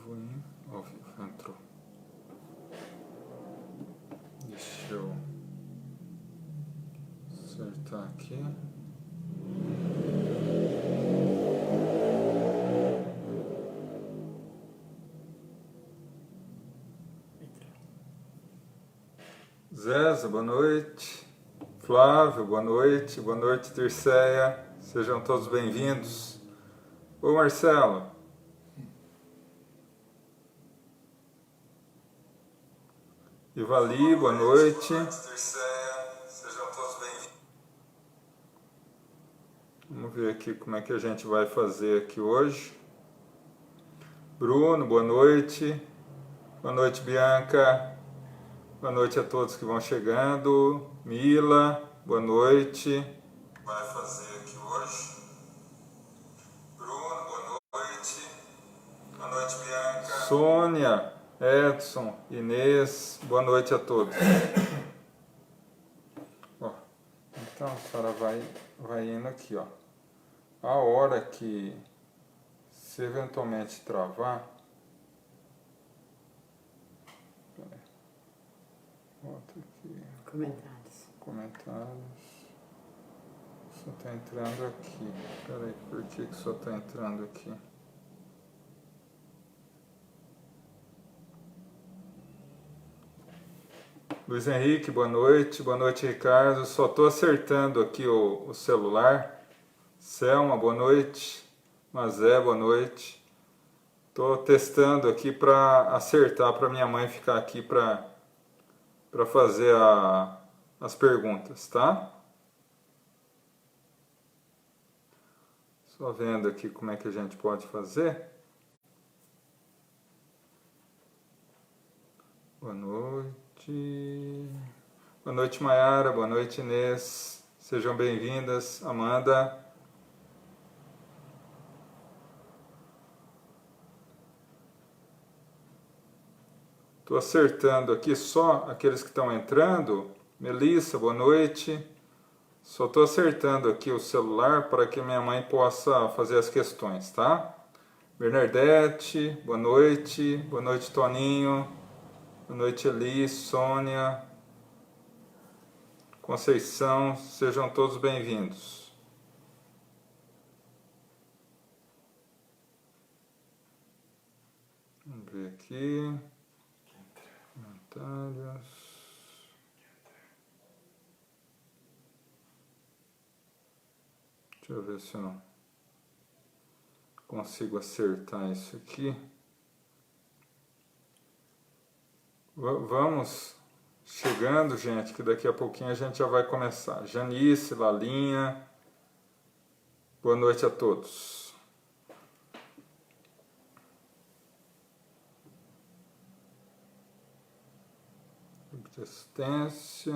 Ao vivo, entrou. Deixa eu acertar aqui. Zéza, boa noite. Flávio, boa noite. Boa noite, Terceia. Sejam todos bem-vindos. Ô, Marcelo. Ivali, boa noite. Sejam todos bem-vindos. Vamos ver aqui como é que a gente vai fazer aqui hoje. Bruno, boa noite. Boa noite, Bianca. Boa noite a todos que vão chegando. Mila, boa noite. Vai fazer aqui hoje. Bruno, boa noite. Boa noite, Bianca. Sônia, Edson, Inês, boa noite a todos. Ó, então a senhora vai indo aqui, ó. A hora que se eventualmente travar, volta aqui. Comentários. Só está entrando aqui. Peraí, por que só está entrando aqui? Luiz Henrique, boa noite. Boa noite, Ricardo. Só estou acertando aqui o celular. Selma, boa noite. Mazé, boa noite. Estou testando aqui para acertar, para minha mãe ficar aqui para fazer as perguntas, tá? Só vendo aqui como é que a gente pode fazer. Boa noite. Boa noite, Maiara. Boa noite, Inês. Sejam bem-vindas. Amanda. Estou acertando aqui só aqueles que estão entrando. Melissa, boa noite. Só estou acertando aqui o celular para que minha mãe possa fazer as questões, tá? Bernadette, boa noite. Boa noite, Toninho. Boa noite, Eli, Sônia. Conceição, sejam todos bem-vindos. Vamos ver aqui. Comentários. Deixa eu ver se eu consigo acertar isso aqui. Vamos chegando, gente, que daqui a pouquinho a gente já vai começar. Janice, Lalinha, boa noite a todos. Assistência.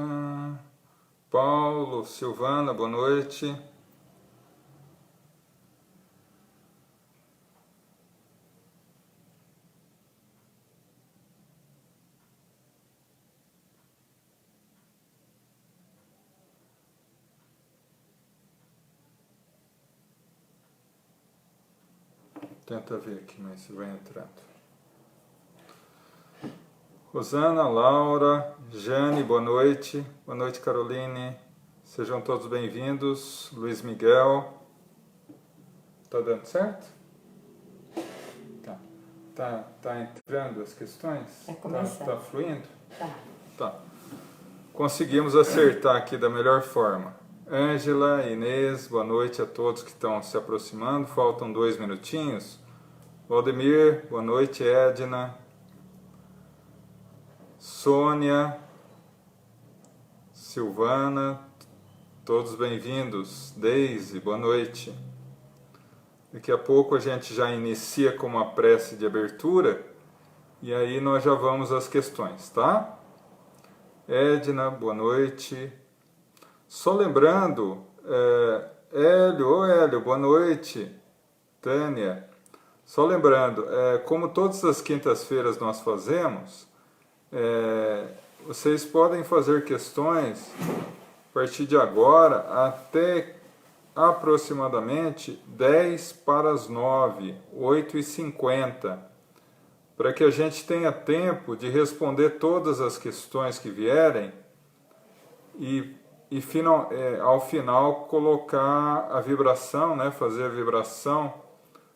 Paulo, Silvana, boa noite. Tenta ver aqui, mas se vai entrando. Rosana, Laura, Jane, boa noite. Boa noite, Caroline. Sejam todos bem-vindos. Luiz Miguel. Tá dando certo? Tá entrando as questões? Tá fluindo? Tá. Conseguimos acertar aqui da melhor forma. Ângela, Inês, boa noite a todos que estão se aproximando. Faltam 2 minutinhos. Valdemir, boa noite. Edna. Sônia, Silvana, todos bem-vindos. Deise, boa noite. Daqui a pouco a gente já inicia com uma prece de abertura e aí nós já vamos às questões, tá? Edna, boa noite. Só lembrando, Hélio, boa noite. Tânia, só lembrando, como todas as quintas-feiras nós fazemos, vocês podem fazer questões a partir de agora até aproximadamente 10 para as 9, 8h50. para que a gente tenha tempo de responder todas as questões que vierem e ao final colocar a vibração, né, fazer a vibração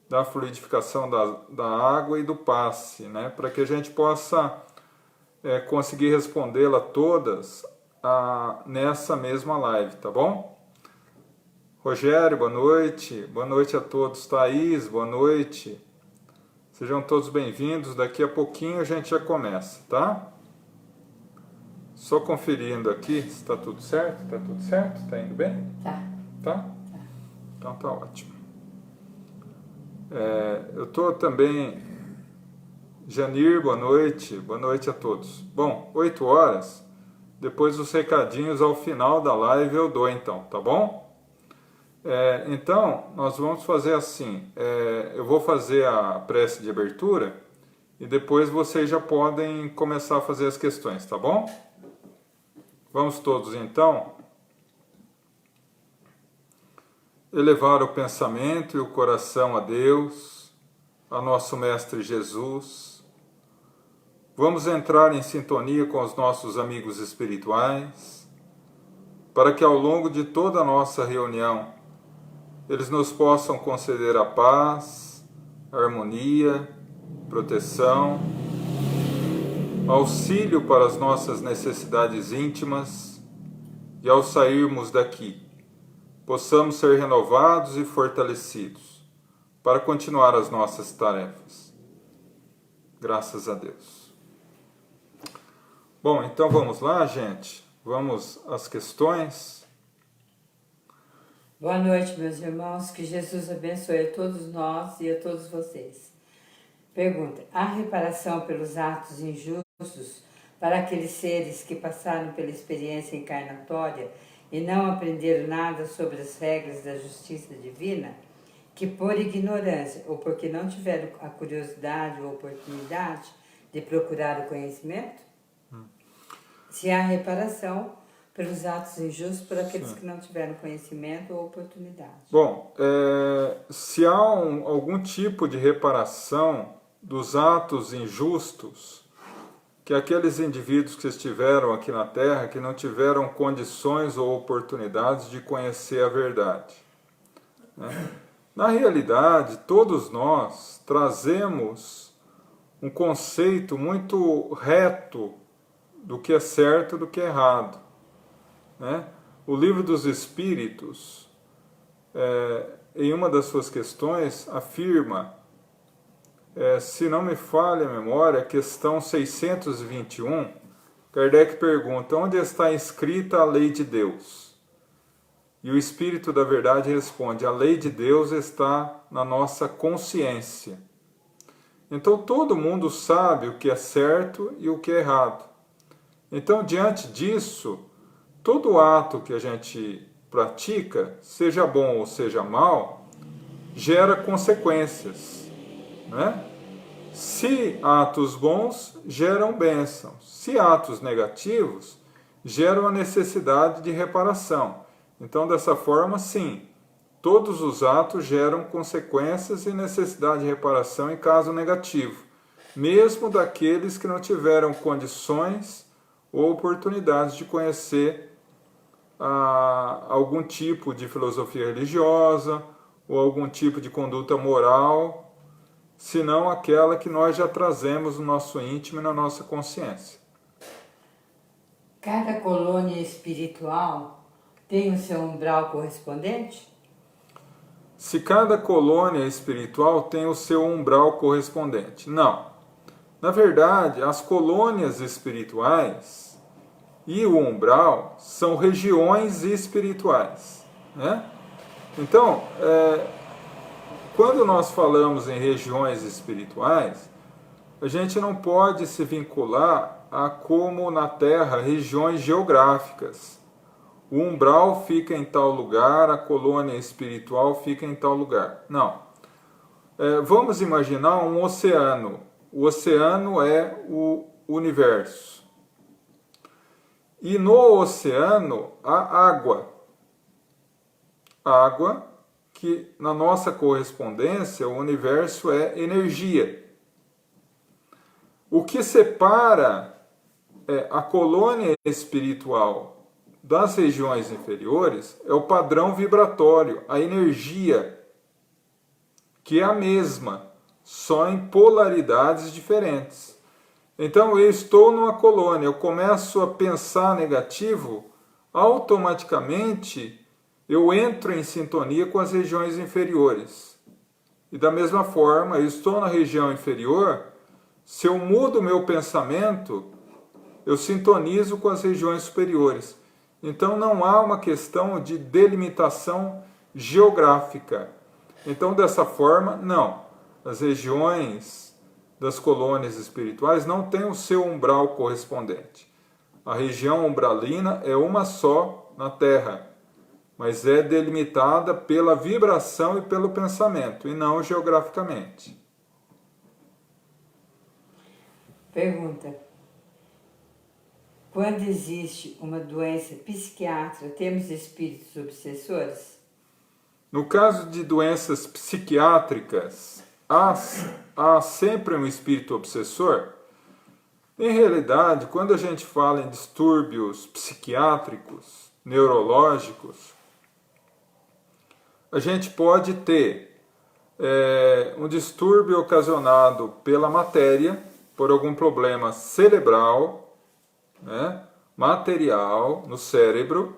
da fluidificação da água e do passe, né, para que a gente possa conseguir respondê-la todas nessa mesma live, tá bom? Rogério, boa noite a todos. Thaís, boa noite. Sejam todos bem-vindos, daqui a pouquinho a gente já começa, tá? Só conferindo aqui se está tudo certo, tá indo bem? Tá? Então tá ótimo. Eu estou também... Janir, boa noite a todos. Bom, 8 horas, depois dos recadinhos ao final da live eu dou então, tá bom? Então, nós vamos fazer assim, eu vou fazer a prece de abertura e depois vocês já podem começar a fazer as questões, tá bom? Vamos todos então elevar o pensamento e o coração a Deus, a nosso Mestre Jesus. Vamos entrar em sintonia com os nossos amigos espirituais, para que ao longo de toda a nossa reunião eles nos possam conceder a paz, a harmonia, proteção, auxílio para as nossas necessidades íntimas e ao sairmos daqui, possamos ser renovados e fortalecidos para continuar as nossas tarefas. Graças a Deus. Bom, então vamos lá, gente. Vamos às questões. Boa noite, meus irmãos. Que Jesus abençoe a todos nós e a todos vocês. Pergunta: há reparação pelos atos injustos para aqueles seres que passaram pela experiência encarnatória e não aprenderam nada sobre as regras da justiça divina, que por ignorância ou porque não tiveram a curiosidade ou oportunidade de procurar o conhecimento? Se há reparação pelos atos injustos por aqueles que não tiveram conhecimento ou oportunidade. Bom, se há algum tipo de reparação dos atos injustos que aqueles indivíduos que estiveram aqui na Terra, que não tiveram condições ou oportunidades de conhecer a verdade, né? Na realidade, todos nós trazemos um conceito muito reto do que é certo e do que é errado, né? O Livro dos Espíritos, em uma das suas questões, afirma, se não me falha a memória, questão 621, Kardec pergunta: onde está escrita a lei de Deus? E o Espírito da Verdade responde: a lei de Deus está na nossa consciência. Então todo mundo sabe o que é certo e o que é errado. Então, diante disso, todo ato que a gente pratica, seja bom ou seja mal, gera consequências, né? Se atos bons, geram bênçãos. Se atos negativos, geram a necessidade de reparação. Então, dessa forma, sim, todos os atos geram consequências e necessidade de reparação em caso negativo, mesmo daqueles que não tiveram condições ou oportunidades de conhecer algum tipo de filosofia religiosa ou algum tipo de conduta moral, senão aquela que nós já trazemos no nosso íntimo e na nossa consciência. Cada colônia espiritual tem o seu umbral correspondente? Se cada colônia espiritual tem o seu umbral correspondente? Não. Na verdade, as colônias espirituais e o umbral são regiões espirituais, né? Então, quando nós falamos em regiões espirituais, a gente não pode se vincular a, como na Terra, regiões geográficas. O umbral fica em tal lugar, a colônia espiritual fica em tal lugar. Não. Vamos imaginar um oceano. O oceano é o universo. E no oceano há água. Água que na nossa correspondência, o universo é energia. O que separa a colônia espiritual das regiões inferiores é o padrão vibratório, a energia, que é a mesma, só em polaridades diferentes. Então eu estou numa colônia, eu começo a pensar negativo, automaticamente eu entro em sintonia com as regiões inferiores. E da mesma forma, eu estou na região inferior, se eu mudo o meu pensamento, eu sintonizo com as regiões superiores. Então não há uma questão de delimitação geográfica. Então dessa forma, não. As regiões das colônias espirituais não têm o seu umbral correspondente. A região umbralina é uma só na Terra, mas é delimitada pela vibração e pelo pensamento, e não geograficamente. Pergunta: quando existe uma doença psiquiátrica, temos espíritos obsessores? No caso de doenças psiquiátricas, há sempre um espírito obsessor? Em realidade, quando a gente fala em distúrbios psiquiátricos, neurológicos, a gente pode ter um distúrbio ocasionado pela matéria, por algum problema cerebral, né, material no cérebro,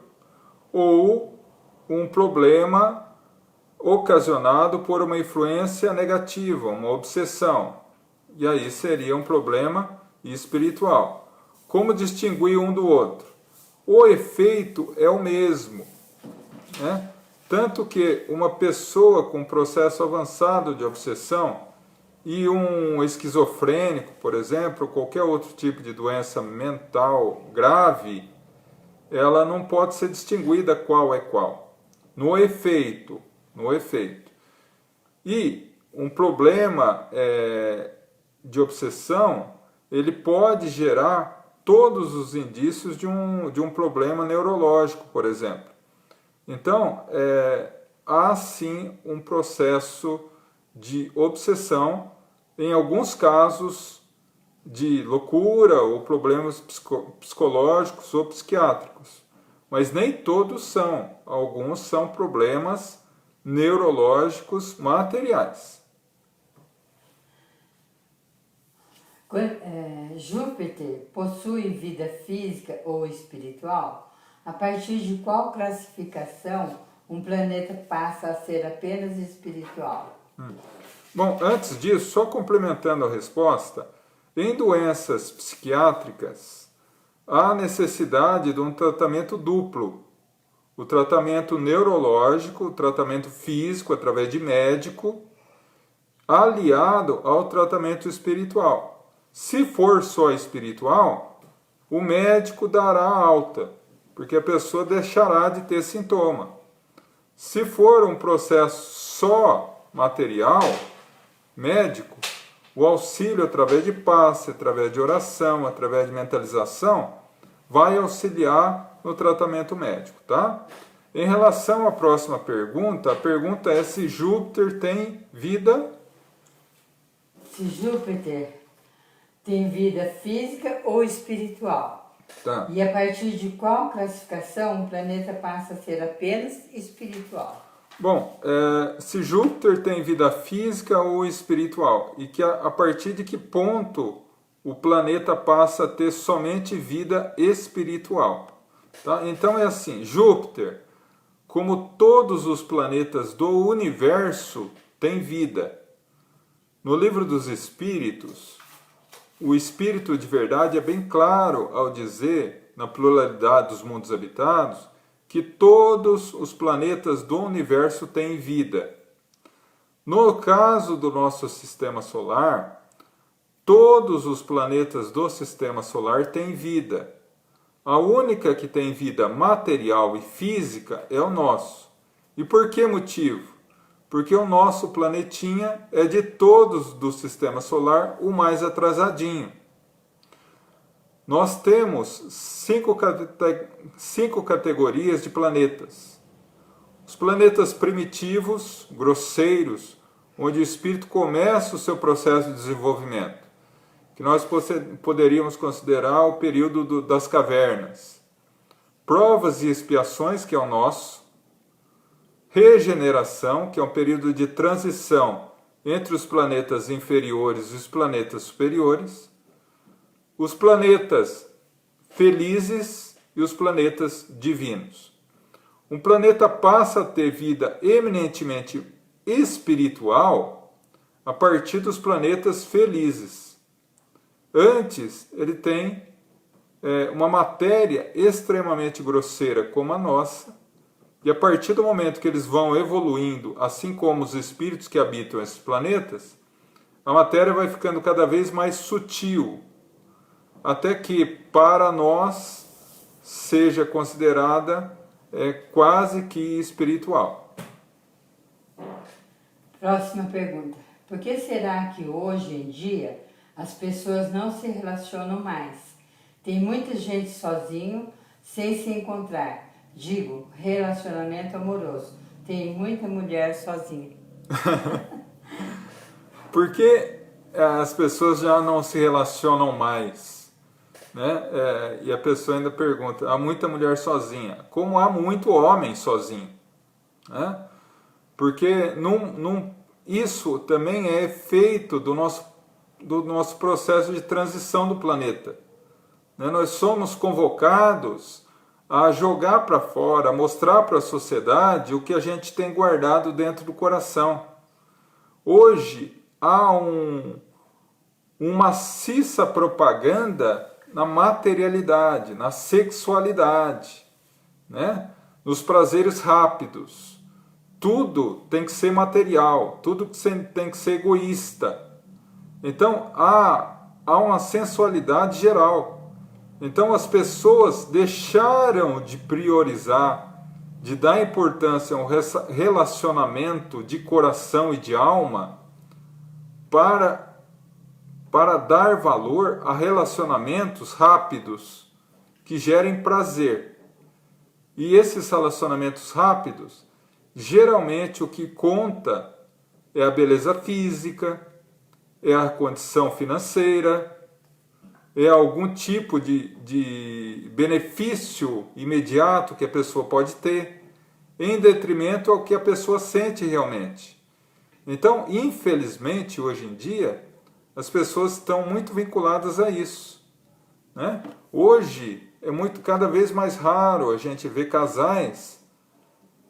ou um problema ocasionado por uma influência negativa, uma obsessão. E aí seria um problema espiritual. Como distinguir um do outro? O efeito é o mesmo, né? Tanto que uma pessoa com processo avançado de obsessão e um esquizofrênico, por exemplo, qualquer outro tipo de doença mental grave, ela não pode ser distinguida qual é qual. No efeito. E um problema de obsessão, ele pode gerar todos os indícios de um problema neurológico, por exemplo. Então, há sim um processo de obsessão, em alguns casos de loucura ou problemas psicológicos ou psiquiátricos. Mas nem todos são. Alguns são problemas neurológicos materiais. Júpiter possui vida física ou espiritual? A partir de qual classificação um planeta passa a ser apenas espiritual? Bom, antes disso, só complementando a resposta, em doenças psiquiátricas, há necessidade de um tratamento duplo. O tratamento neurológico, o tratamento físico através de médico, aliado ao tratamento espiritual. Se for só espiritual, o médico dará alta, porque a pessoa deixará de ter sintoma. Se for um processo só material, médico, o auxílio através de passe, através de oração, através de mentalização, vai auxiliar no tratamento médico, tá? Em relação à próxima pergunta, a pergunta é se Júpiter tem vida... Se Júpiter tem vida física ou espiritual? Tá. E a partir de qual classificação o planeta passa a ser apenas espiritual? Bom, se Júpiter tem vida física ou espiritual, e que a partir de que ponto o planeta passa a ter somente vida espiritual. Tá? Então é assim, Júpiter, como todos os planetas do universo, tem vida. No livro dos Espíritos, o Espírito de verdade é bem claro ao dizer, na pluralidade dos mundos habitados, que todos os planetas do universo têm vida. No caso do nosso sistema solar, todos os planetas do sistema solar têm vida. A única que tem vida material e física é o nosso. E por que motivo? Porque o nosso planetinha é de todos do sistema solar o mais atrasadinho. Nós temos cinco categorias de planetas. Os planetas primitivos, grosseiros, onde o espírito começa o seu processo de desenvolvimento, que nós poderíamos considerar o período das cavernas. Provas e expiações, que é o nosso. Regeneração, que é um período de transição entre os planetas inferiores e os planetas superiores. Os planetas felizes e os planetas divinos. Um planeta passa a ter vida eminentemente espiritual a partir dos planetas felizes. Antes, ele tem uma matéria extremamente grosseira como a nossa, e a partir do momento que eles vão evoluindo, assim como os espíritos que habitam esses planetas, a matéria vai ficando cada vez mais sutil, até que para nós seja considerada quase que espiritual. Próxima pergunta. Por que será que hoje em dia as pessoas não se relacionam mais? Tem muita gente sozinho, sem se encontrar. Digo, relacionamento amoroso. Tem muita mulher sozinha. Por que as pessoas já não se relacionam mais? Né? E a pessoa ainda pergunta, há muita mulher sozinha. Como há muito homem sozinho? Né? Porque isso também é efeito do nosso processo de transição do planeta. Né? Nós somos convocados a jogar para fora, a mostrar para a sociedade o que a gente tem guardado dentro do coração. Hoje há uma maciça propaganda na materialidade, na sexualidade, né? Nos prazeres rápidos. Tudo tem que ser material, tudo tem que ser egoísta. Então há uma sensualidade geral. Então as pessoas deixaram de priorizar, de dar importância a um relacionamento de coração e de alma para dar valor a relacionamentos rápidos que gerem prazer. E esses relacionamentos rápidos, geralmente o que conta é a beleza física, é a condição financeira, é algum tipo de benefício imediato que a pessoa pode ter, em detrimento ao que a pessoa sente realmente. Então, infelizmente, hoje em dia, as pessoas estão muito vinculadas a isso. Né? Hoje, cada vez mais raro a gente ver casais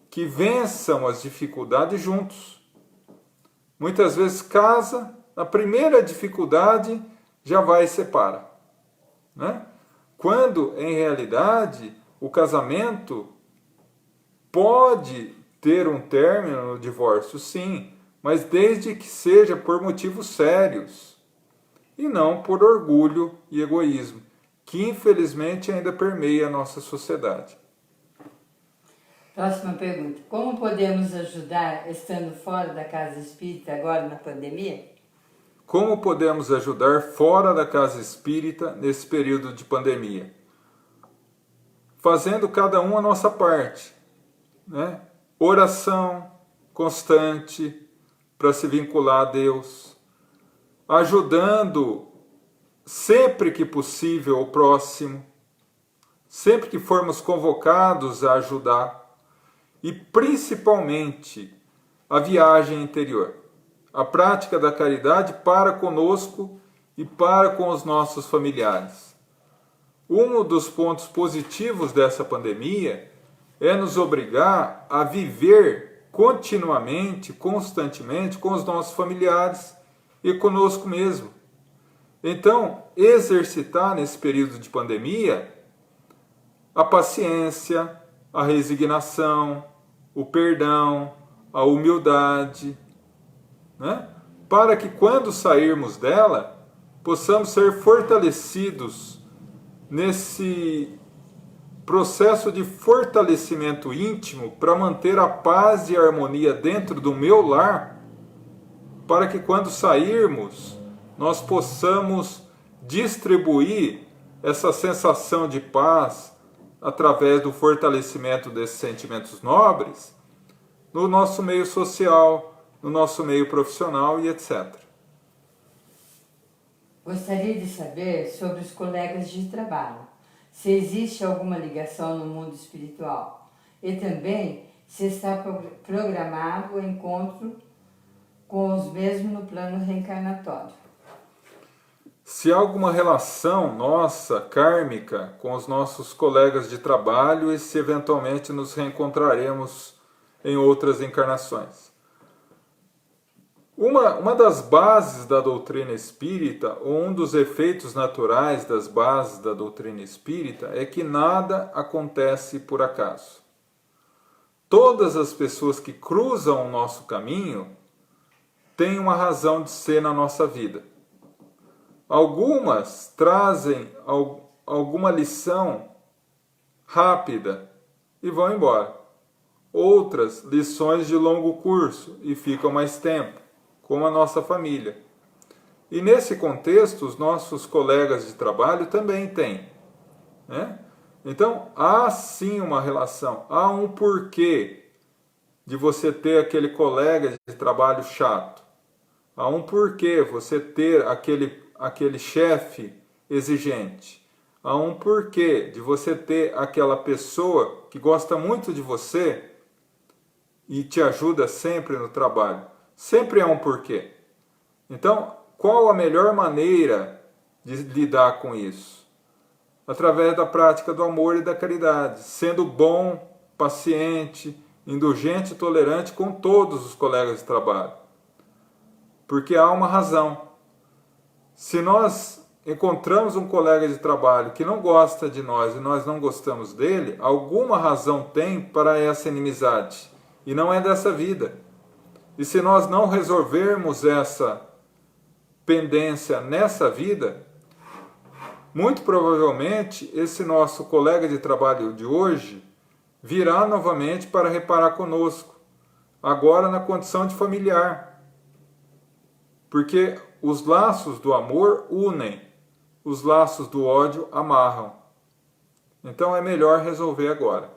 que vençam as dificuldades juntos. Muitas vezes casa, na primeira dificuldade, já vai e separa. Né? Quando, em realidade, o casamento pode ter um término no divórcio, sim, mas desde que seja por motivos sérios e não por orgulho e egoísmo, que infelizmente ainda permeia a nossa sociedade. Próxima pergunta. Como podemos ajudar estando fora da casa espírita agora na pandemia? Como podemos ajudar fora da casa espírita nesse período de pandemia? Fazendo cada um a nossa parte. Né? Oração constante para se vincular a Deus. Ajudando sempre que possível o próximo. Sempre que formos convocados a ajudar. E principalmente a viagem interior. A prática da caridade para conosco e para com os nossos familiares. Um dos pontos positivos dessa pandemia é nos obrigar a viver continuamente, constantemente com os nossos familiares e conosco mesmo. Então, exercitar nesse período de pandemia a paciência, a resignação, o perdão, a humildade, né? Para que quando sairmos dela, possamos ser fortalecidos nesse processo de fortalecimento íntimo para manter a paz e a harmonia dentro do meu lar, para que quando sairmos, nós possamos distribuir essa sensação de paz através do fortalecimento desses sentimentos nobres no nosso meio social, no nosso meio profissional e etc. Gostaria de saber sobre os colegas de trabalho, se existe alguma ligação no mundo espiritual e também se está programado o encontro com os mesmos no plano reencarnatório. Se há alguma relação nossa, kármica, com os nossos colegas de trabalho e se eventualmente nos reencontraremos em outras encarnações. Uma das bases da doutrina espírita, ou um dos efeitos naturais das bases da doutrina espírita, é que nada acontece por acaso. Todas as pessoas que cruzam o nosso caminho têm uma razão de ser na nossa vida. Algumas trazem alguma lição rápida e vão embora. Outras, lições de longo curso e ficam mais tempo, como a nossa família. E nesse contexto, os nossos colegas de trabalho também têm, né? Então, há sim uma relação, há um porquê de você ter aquele colega de trabalho chato. Há um porquê você ter aquele chefe exigente. Há um porquê de você ter aquela pessoa que gosta muito de você e te ajuda sempre no trabalho. Sempre há um porquê. Então, qual a melhor maneira de lidar com isso? Através da prática do amor e da caridade, sendo bom, paciente, indulgente e tolerante com todos os colegas de trabalho. Porque há uma razão. Se nós encontramos um colega de trabalho que não gosta de nós e nós não gostamos dele, alguma razão tem para essa inimizade. E não é dessa vida. E se nós não resolvermos essa pendência nessa vida, muito provavelmente esse nosso colega de trabalho de hoje virá novamente para reparar conosco, agora na condição de familiar. Porque os laços do amor unem, os laços do ódio amarram. Então é melhor resolver agora.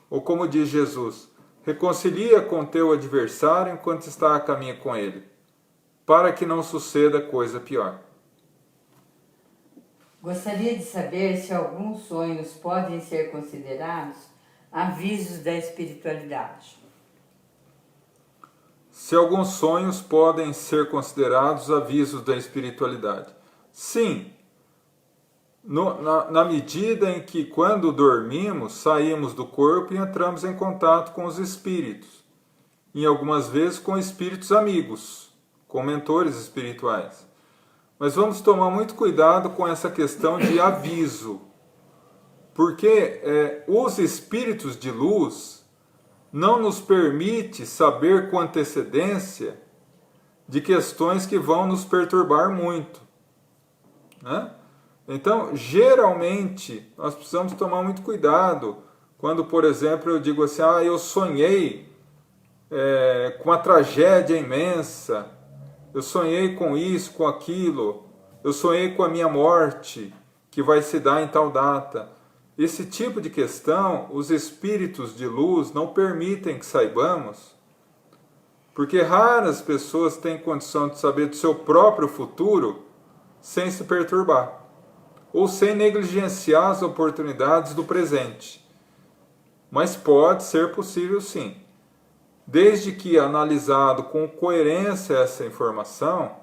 Ou como diz Jesus, reconcilia com teu adversário enquanto está a caminho com ele, para que não suceda coisa pior. Gostaria de saber se alguns sonhos podem ser considerados avisos da espiritualidade. Se alguns sonhos podem ser considerados avisos da espiritualidade. Sim, na medida em que quando dormimos, saímos do corpo e entramos em contato com os espíritos. E algumas vezes com espíritos amigos, com mentores espirituais. Mas vamos tomar muito cuidado com essa questão de aviso. Porque os espíritos de luz não nos permite saber com antecedência de questões que vão nos perturbar muito, né? Então, geralmente, nós precisamos tomar muito cuidado quando, por exemplo, eu digo assim, eu sonhei com uma tragédia imensa, eu sonhei com isso, com aquilo, eu sonhei com a minha morte, que vai se dar em tal data. Esse tipo de questão, os espíritos de luz não permitem que saibamos, porque raras pessoas têm condição de saber do seu próprio futuro sem se perturbar, ou sem negligenciar as oportunidades do presente. Mas pode ser possível sim, desde que analisado com coerência essa informação,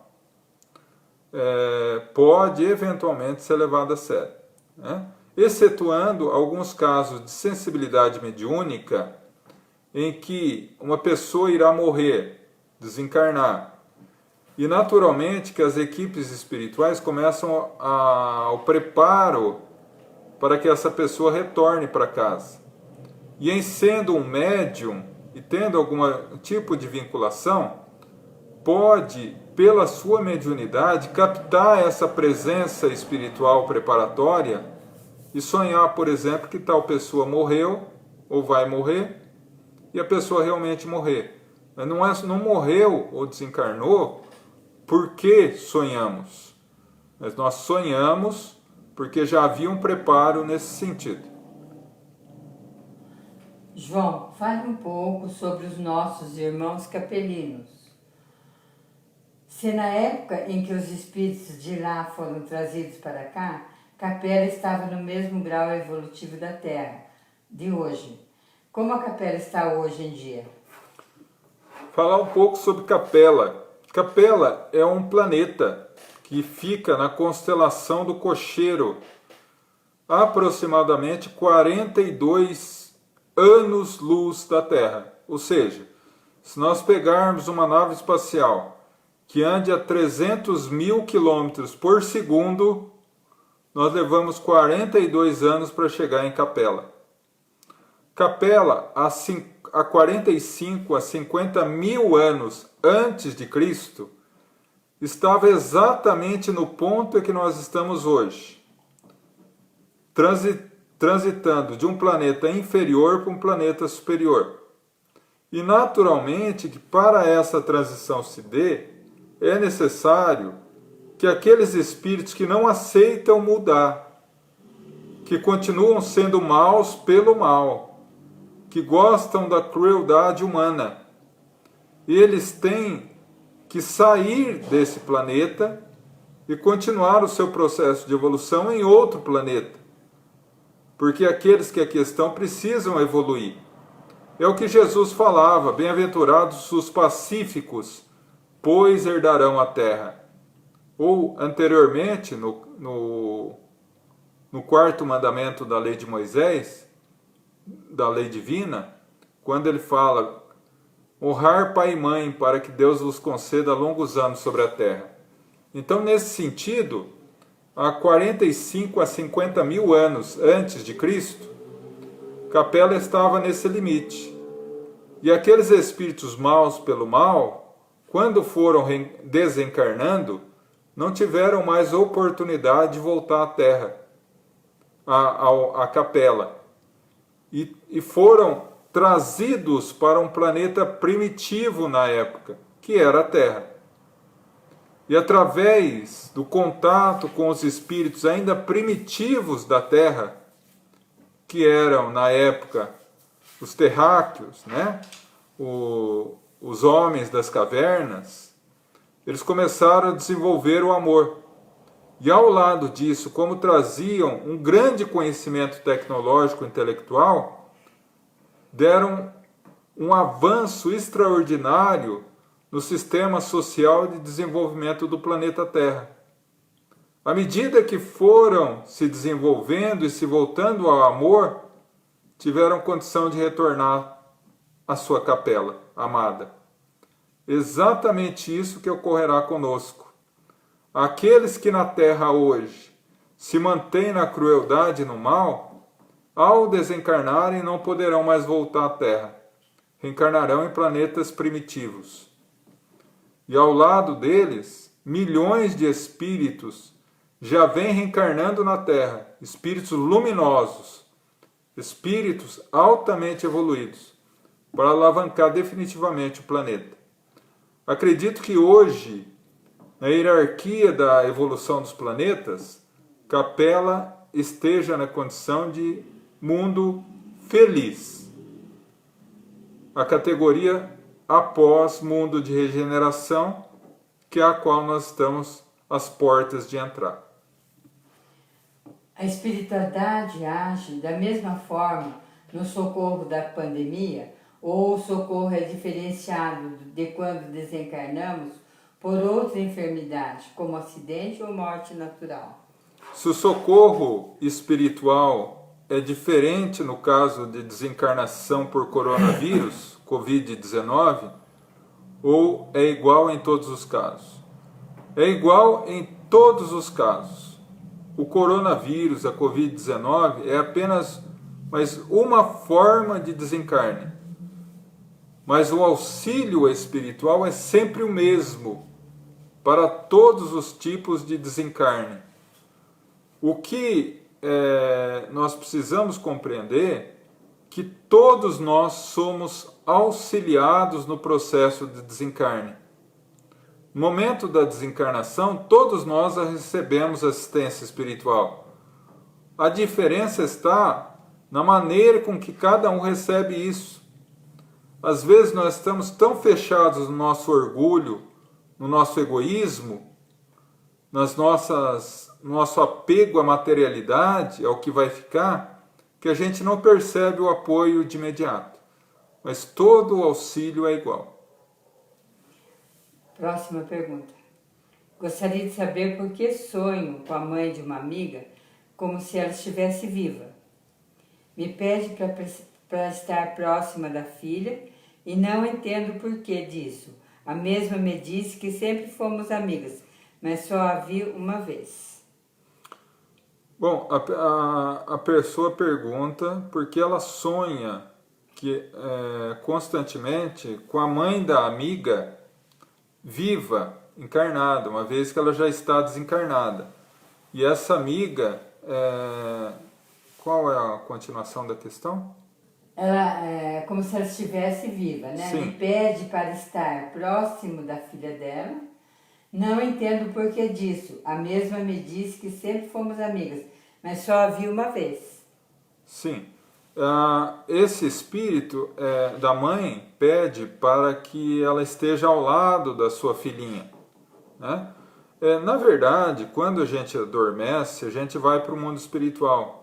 pode eventualmente ser levado a sério, né? Excetuando alguns casos de sensibilidade mediúnica em que uma pessoa irá morrer, desencarnar, e naturalmente que as equipes espirituais começam ao preparo para que essa pessoa retorne para casa. E em sendo um médium e tendo algum tipo de vinculação, pode, pela sua mediunidade, captar essa presença espiritual preparatória e sonhar, por exemplo, que tal pessoa morreu ou vai morrer e a pessoa realmente morrer. Mas não morreu ou desencarnou porque sonhamos. Mas nós sonhamos porque já havia um preparo nesse sentido. João, fale um pouco sobre os nossos irmãos capelinos. Se na época em que os espíritos de lá foram trazidos para cá, Capela estava no mesmo grau evolutivo da Terra, de hoje. Como a Capela está hoje em dia? Falar um pouco sobre Capela. Capela é um planeta que fica na constelação do Cocheiro, aproximadamente 42 anos-luz da Terra. Ou seja, se nós pegarmos uma nave espacial que ande a 300 mil quilômetros por segundo, nós levamos 42 anos para chegar em Capela. Capela, há 45 a 50 mil anos antes de Cristo, estava exatamente no ponto em que nós estamos hoje, transitando de um planeta inferior para um planeta superior. E naturalmente que para essa transição se dê, é necessário que aqueles espíritos que não aceitam mudar, que continuam sendo maus pelo mal, que gostam da crueldade humana, eles têm que sair desse planeta e continuar o seu processo de evolução em outro planeta, porque aqueles que aqui estão precisam evoluir. É o que Jesus falava: bem-aventurados os pacíficos, pois herdarão a terra. Ou, anteriormente, no quarto mandamento da lei de Moisés, da lei divina, quando ele fala: honrar pai e mãe para que Deus vos conceda longos anos sobre a terra. Então, nesse sentido, há 45 a 50 mil anos antes de Cristo, Capela estava nesse limite. E aqueles espíritos maus pelo mal, quando foram desencarnando, não tiveram mais oportunidade de voltar à Terra, à Capela. E foram trazidos para um planeta primitivo na época, que era a Terra. E através do contato com os espíritos ainda primitivos da Terra, que eram na época os terráqueos, né? Os homens das cavernas, eles começaram a desenvolver o amor. E ao lado disso, como traziam um grande conhecimento tecnológico e intelectual, deram um avanço extraordinário no sistema social de desenvolvimento do planeta Terra. À medida que foram se desenvolvendo e se voltando ao amor, tiveram condição de retornar à sua capela amada. Exatamente isso que ocorrerá conosco. Aqueles que na Terra hoje se mantêm na crueldade e no mal, ao desencarnarem não poderão mais voltar à Terra. Reencarnarão em planetas primitivos. E ao lado deles, milhões de espíritos já vêm reencarnando na Terra, espíritos luminosos, espíritos altamente evoluídos, para alavancar definitivamente o planeta. Acredito que hoje, na hierarquia da evolução dos planetas, Capela esteja na condição de mundo feliz. A categoria após mundo de regeneração, que é a qual nós estamos às portas de entrar. A espiritualidade age da mesma forma no socorro da pandemia, ou o socorro é diferenciado de quando desencarnamos por outra enfermidade, como acidente ou morte natural? Se o socorro espiritual é diferente no caso de desencarnação por coronavírus, Covid-19, ou é igual em todos os casos? É igual em todos os casos. O coronavírus, a Covid-19, é apenas mais uma forma de desencarne. Mas o auxílio espiritual é sempre o mesmo para todos os tipos de desencarne. O que nós precisamos compreender que todos nós somos auxiliados no processo de desencarne. No momento da desencarnação, todos nós recebemos assistência espiritual. A diferença está na maneira com que cada um recebe isso. Às vezes nós estamos tão fechados no nosso orgulho, no nosso egoísmo, nosso apego à materialidade, ao que vai ficar, que a gente não percebe o apoio de imediato. Mas todo o auxílio é igual. Próxima pergunta. Gostaria de saber por que sonho com a mãe de uma amiga como se ela estivesse viva. Me pede para estar próxima da filha e não entendo o porquê disso. A mesma me disse que sempre fomos amigas, mas só a vi uma vez. Bom, a pessoa pergunta por que ela sonha constantemente com a mãe da amiga viva, encarnada, uma vez que ela já está desencarnada. E essa amiga, qual é a continuação da questão? Ela é como se ela estivesse viva, né? Sim. Me pede para estar próximo da filha dela. Não entendo o porquê disso. A mesma me disse que sempre fomos amigas, mas só a vi uma vez. Sim. Esse espírito da mãe pede para que ela esteja ao lado da sua filhinha, né? Na verdade, quando a gente adormece, a gente vai para o mundo espiritual.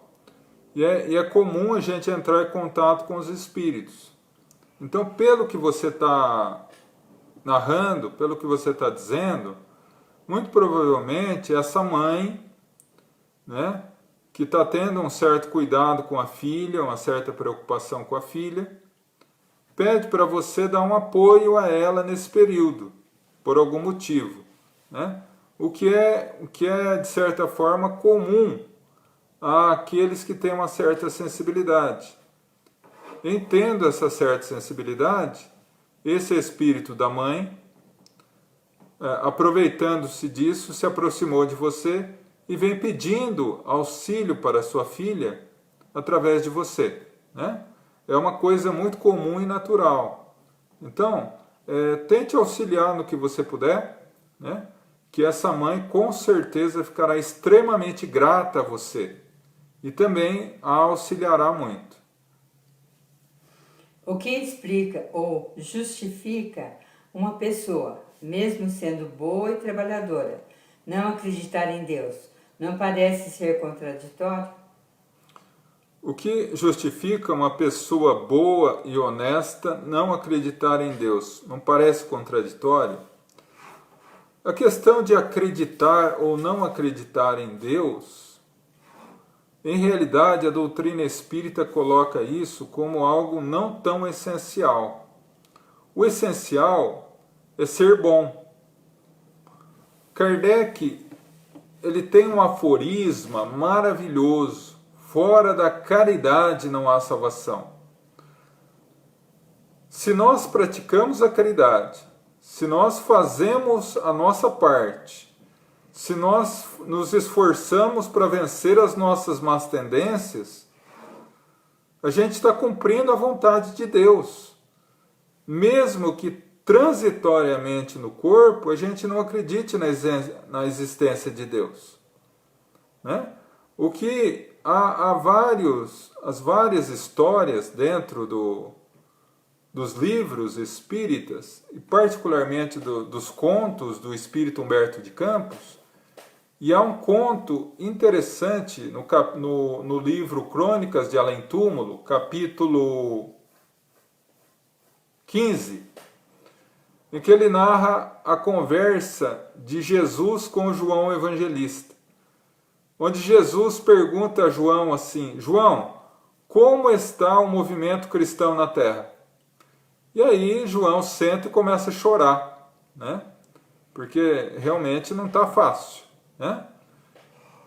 E é comum a gente entrar em contato com os espíritos. Então, pelo que você está narrando, pelo que você está dizendo, muito provavelmente essa mãe, né, que está tendo um certo cuidado com a filha, uma certa preocupação com a filha, pede para você dar um apoio a ela nesse período, por algum motivo, né? O que é de certa forma comum àqueles que têm uma certa sensibilidade. Entendo essa certa sensibilidade, esse espírito da mãe, aproveitando-se disso, se aproximou de você e vem pedindo auxílio para sua filha através de você, né? É uma coisa muito comum e natural. Então, tente auxiliar no que você puder, né? Que essa mãe com certeza ficará extremamente grata a você e também a auxiliará muito. O que explica ou justifica uma pessoa, mesmo sendo boa e trabalhadora, não acreditar em Deus? Não parece ser contraditório? O que justifica uma pessoa boa e honesta não acreditar em Deus? Não parece contraditório? A questão de acreditar ou não acreditar em Deus, em realidade a doutrina espírita coloca isso como algo não tão essencial. O essencial é ser bom. Kardec, ele tem um aforisma maravilhoso: fora da caridade não há salvação. Se nós praticamos a caridade, se nós fazemos a nossa parte, se nós nos esforçamos para vencer as nossas más tendências, a gente está cumprindo a vontade de Deus. Mesmo que transitoriamente no corpo, a gente não acredite na existência de Deus, né? O que há as várias histórias dentro dos livros espíritas, e particularmente dos contos do espírito Humberto de Campos, e há um conto interessante no livro Crônicas de Além Túmulo, capítulo 15, em que ele narra a conversa de Jesus com João Evangelista, onde Jesus pergunta a João assim: João, como está o movimento cristão na Terra? E aí João senta e começa a chorar, né? Porque realmente não está fácil, né?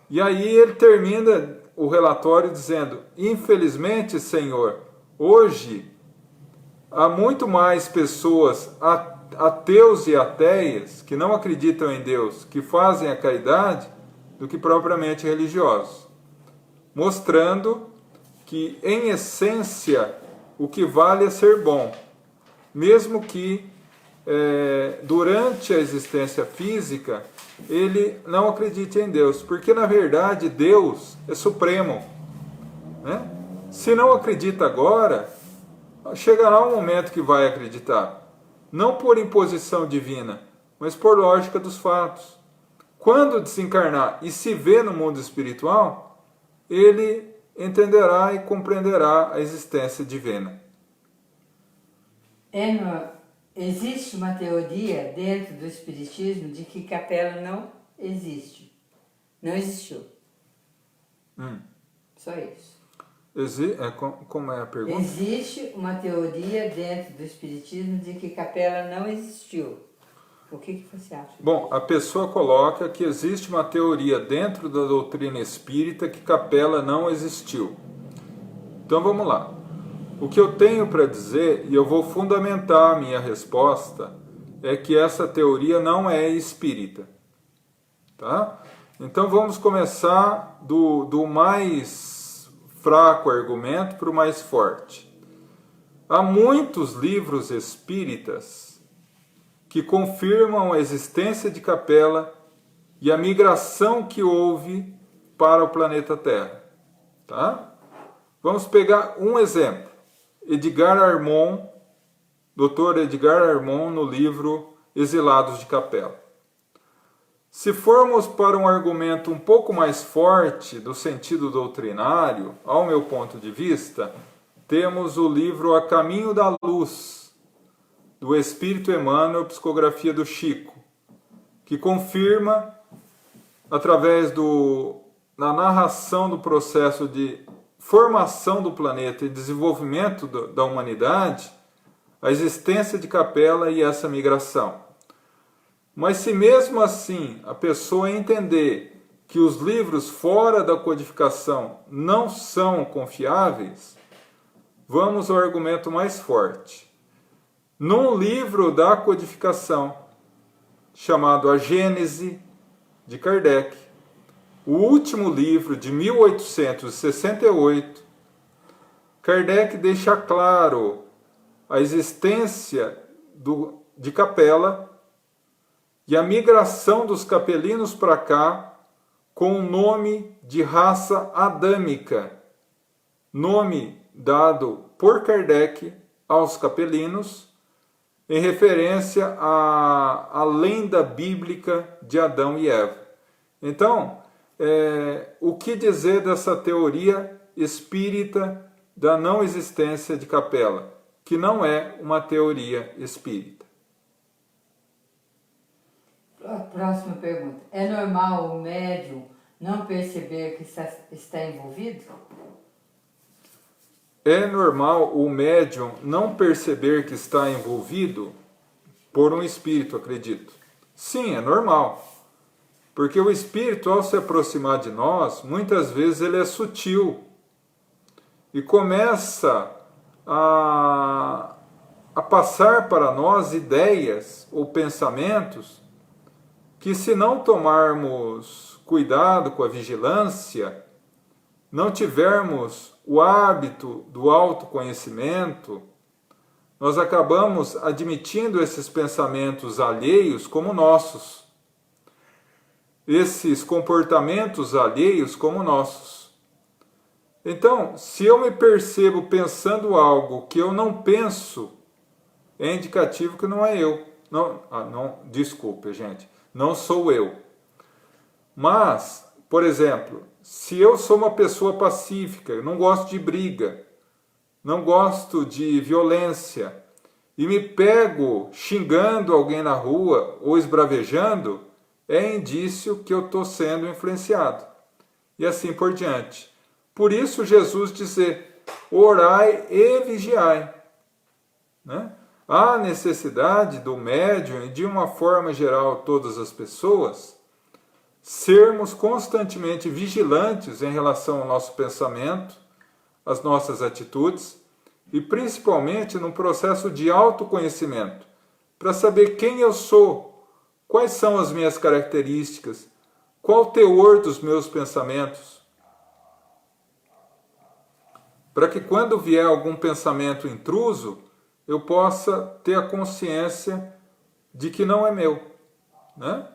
E aí ele termina o relatório dizendo: infelizmente, Senhor, hoje há muito mais pessoas ateus e ateias que não acreditam em Deus, que fazem a caridade, do que propriamente religiosos, mostrando que, em essência, o que vale é ser bom, mesmo que durante a existência física ele não acredite em Deus, porque na verdade Deus é supremo, né? Se não acredita agora, chegará um momento que vai acreditar, não por imposição divina, mas por lógica dos fatos. Quando desencarnar e se ver no mundo espiritual, ele entenderá e compreenderá a existência divina. Existe uma teoria dentro do Espiritismo de que Capela não existe. Não existiu. Só isso. Como é a pergunta? Existe uma teoria dentro do Espiritismo de que Capela não existiu. O que você acha? Bom, a pessoa coloca que existe uma teoria dentro da doutrina espírita que Capela não existiu. Então vamos lá. O que eu tenho para dizer, e eu vou fundamentar a minha resposta, é que essa teoria não é espírita. Tá? Então vamos começar do mais fraco argumento para o mais forte. Há muitos livros espíritas que confirmam a existência de Capela e a migração que houve para o planeta Terra. Tá? Vamos pegar um exemplo. Edgar Armond, Dr. Edgar Armond, no livro Exilados de Capela. Se formos para um argumento um pouco mais forte do sentido doutrinário, ao meu ponto de vista, temos o livro A Caminho da Luz, do Espírito Emmanuel, psicografia do Chico, que confirma, através da narração do processo de formação do planeta e desenvolvimento da humanidade, a existência de Capela e essa migração. Mas se mesmo assim a pessoa entender que os livros fora da codificação não são confiáveis, vamos ao argumento mais forte. Num livro da codificação, chamado A Gênese, de Kardec, o último livro de 1868, Kardec deixa claro a existência de Capela e a migração dos capelinos para cá com o nome de raça adâmica, nome dado por Kardec aos capelinos, em referência à lenda bíblica de Adão e Eva. Então, o que dizer dessa teoria espírita da não existência de Capela, que não é uma teoria espírita? Próxima pergunta. É normal o médium não perceber que está envolvido? É normal o médium não perceber que está envolvido por um espírito, acredito. Sim, é normal. Porque o espírito, ao se aproximar de nós, muitas vezes ele é sutil e começa a passar para nós ideias ou pensamentos que, se não tomarmos cuidado com a vigilância, não tivermos o hábito do autoconhecimento, nós acabamos admitindo esses pensamentos alheios como nossos, esses comportamentos alheios como nossos. Então, se eu me percebo pensando algo que eu não penso, é indicativo que não é eu. Desculpe, gente, não sou eu. Mas, por exemplo, se eu sou uma pessoa pacífica, eu não gosto de briga, não gosto de violência, e me pego xingando alguém na rua ou esbravejando, é indício que eu estou sendo influenciado. E assim por diante. Por isso Jesus dizer, orai e vigiai. Né? Há necessidade do médium e de uma forma geral todas as pessoas sermos constantemente vigilantes em relação ao nosso pensamento, às nossas atitudes e principalmente no processo de autoconhecimento, para saber quem eu sou, quais são as minhas características, qual o teor dos meus pensamentos, para que quando vier algum pensamento intruso, eu possa ter a consciência de que não é meu, né?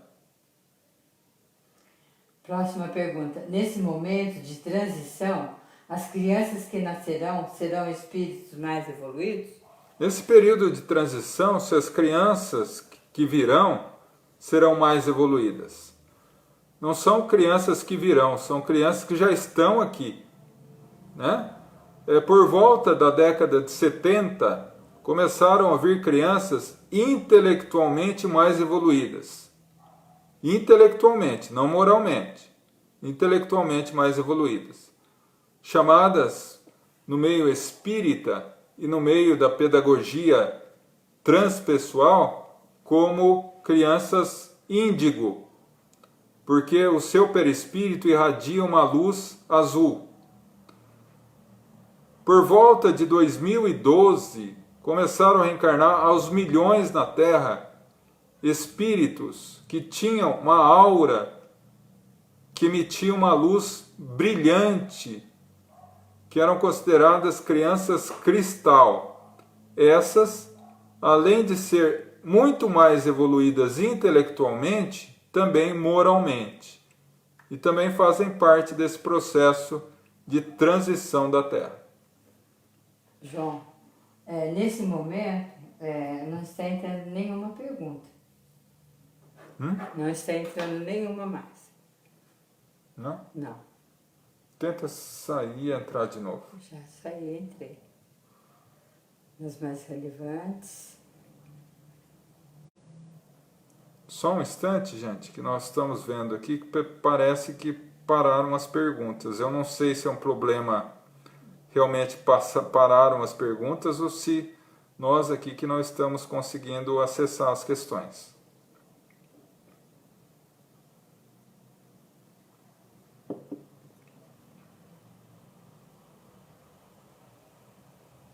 Próxima pergunta. Nesse momento de transição, as crianças que nascerão serão espíritos mais evoluídos? Nesse período de transição, se as crianças que virão serão mais evoluídas? Não são crianças que virão, são crianças que já estão aqui, né? Por volta da década de 70, começaram a vir crianças intelectualmente mais evoluídas. Intelectualmente, não moralmente. Intelectualmente mais evoluídas. Chamadas no meio espírita e no meio da pedagogia transpessoal como crianças índigo, porque o seu perispírito irradia uma luz azul. Por volta de 2012, começaram a reencarnar aos milhões na Terra espíritos que tinham uma aura que emitia uma luz brilhante, que eram consideradas crianças cristal. Essas, além de ser muito mais evoluídas intelectualmente, também moralmente. E também fazem parte desse processo de transição da Terra. João, nesse momento, não está entrando nenhuma pergunta. Não está entrando nenhuma mais. Não? Não. Tenta sair e entrar de novo. Já saí e entrei. Nas mais relevantes. Só um instante, gente, que nós estamos vendo aqui, que parece que pararam as perguntas. Eu não sei se é um problema realmente pararam as perguntas ou se nós aqui que não estamos conseguindo acessar as questões.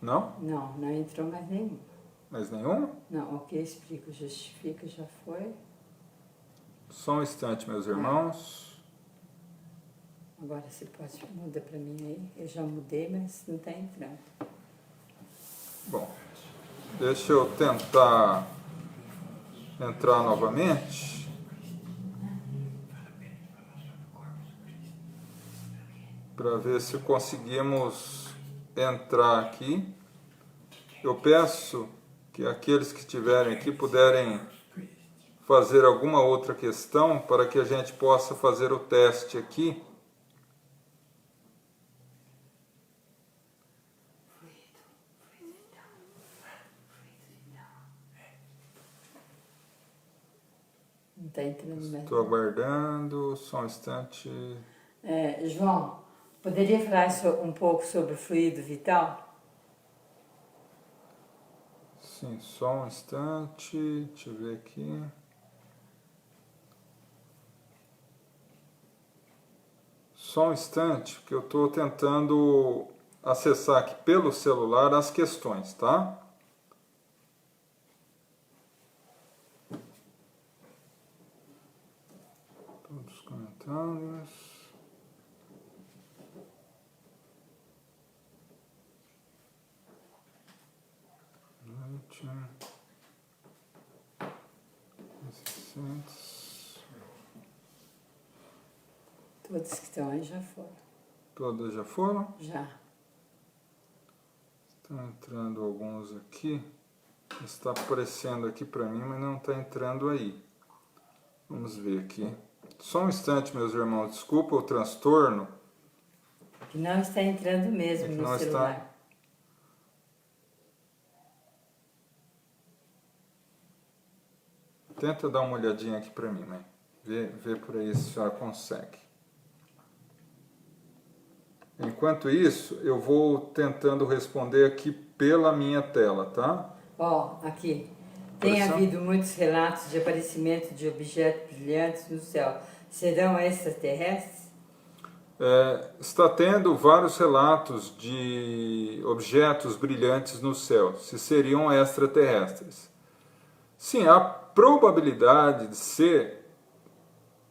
Não? Não, não entrou mais nenhuma. Mais nenhuma? Não, o que explica, justifica, já foi. Só um instante, meus irmãos. Agora você pode mudar para mim aí. Eu já mudei, mas não está entrando. Bom, deixa eu tentar entrar novamente. Para ver se conseguimos entrar aqui. Eu peço que aqueles que estiverem aqui puderem fazer alguma outra questão para que a gente possa fazer o teste aqui. Não está entrando mais. Estou aguardando, só um instante. João, poderia falar um pouco sobre o fluido vital? Sim, só um instante, deixa eu ver aqui. Só um instante, porque eu estou tentando acessar aqui pelo celular as questões, tá? Todos os comentários. Todos que estão aí já foram. Todas já foram? Já. Estão entrando alguns aqui. Está aparecendo aqui para mim, mas não está entrando aí. Vamos ver aqui. Só um instante, meus irmãos. Desculpa o transtorno. Que não está entrando mesmo que no não celular. está. Tenta dar uma olhadinha aqui para mim, mãe. Vê por aí se a senhora consegue. Enquanto isso, eu vou tentando responder aqui pela minha tela, tá? Aqui. Tem havido muitos relatos de aparecimento de objetos brilhantes no céu. Serão extraterrestres? Está tendo vários relatos de objetos brilhantes no céu, se seriam extraterrestres. Sim, a probabilidade de ser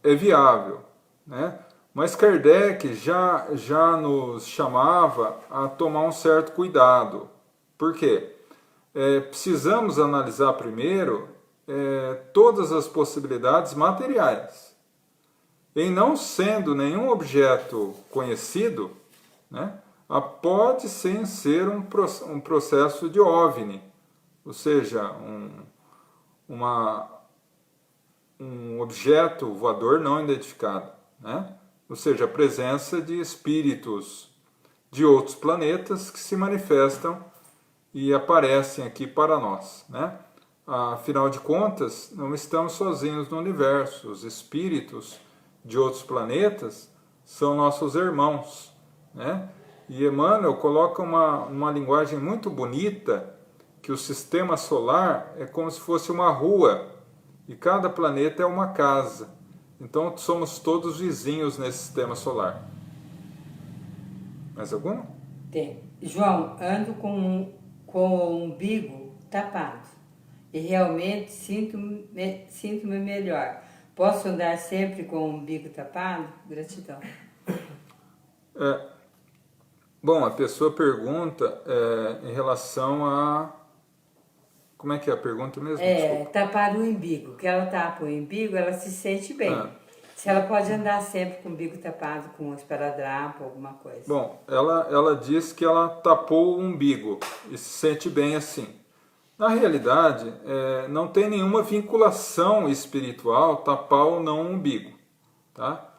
é viável, né? Mas Kardec já nos chamava a tomar um certo cuidado. Por quê? Precisamos analisar primeiro todas as possibilidades materiais. Em não sendo nenhum objeto conhecido, né, pode sim ser um processo de OVNI, ou seja, um objeto voador não identificado, né? Ou seja, a presença de espíritos de outros planetas que se manifestam e aparecem aqui para nós, né? Afinal de contas, não estamos sozinhos no universo. Os espíritos de outros planetas são nossos irmãos, né? E Emmanuel coloca uma linguagem muito bonita, que o sistema solar é como se fosse uma rua e cada planeta é uma casa. Então somos todos vizinhos nesse sistema solar. Mais alguma? Tem. João, ando com o umbigo tapado e realmente sinto-me melhor. Posso andar sempre com o umbigo tapado? Gratidão. Bom, a pessoa pergunta em relação a... Como é que é a pergunta mesmo? Desculpa. Tapar o umbigo. Que ela tapa o umbigo, ela se sente bem. Se ela pode andar sempre com o umbigo tapado, com um esparadrapo, alguma coisa. Bom, ela diz que ela tapou o umbigo e se sente bem assim. Na realidade, não tem nenhuma vinculação espiritual tapar ou não o umbigo, tá?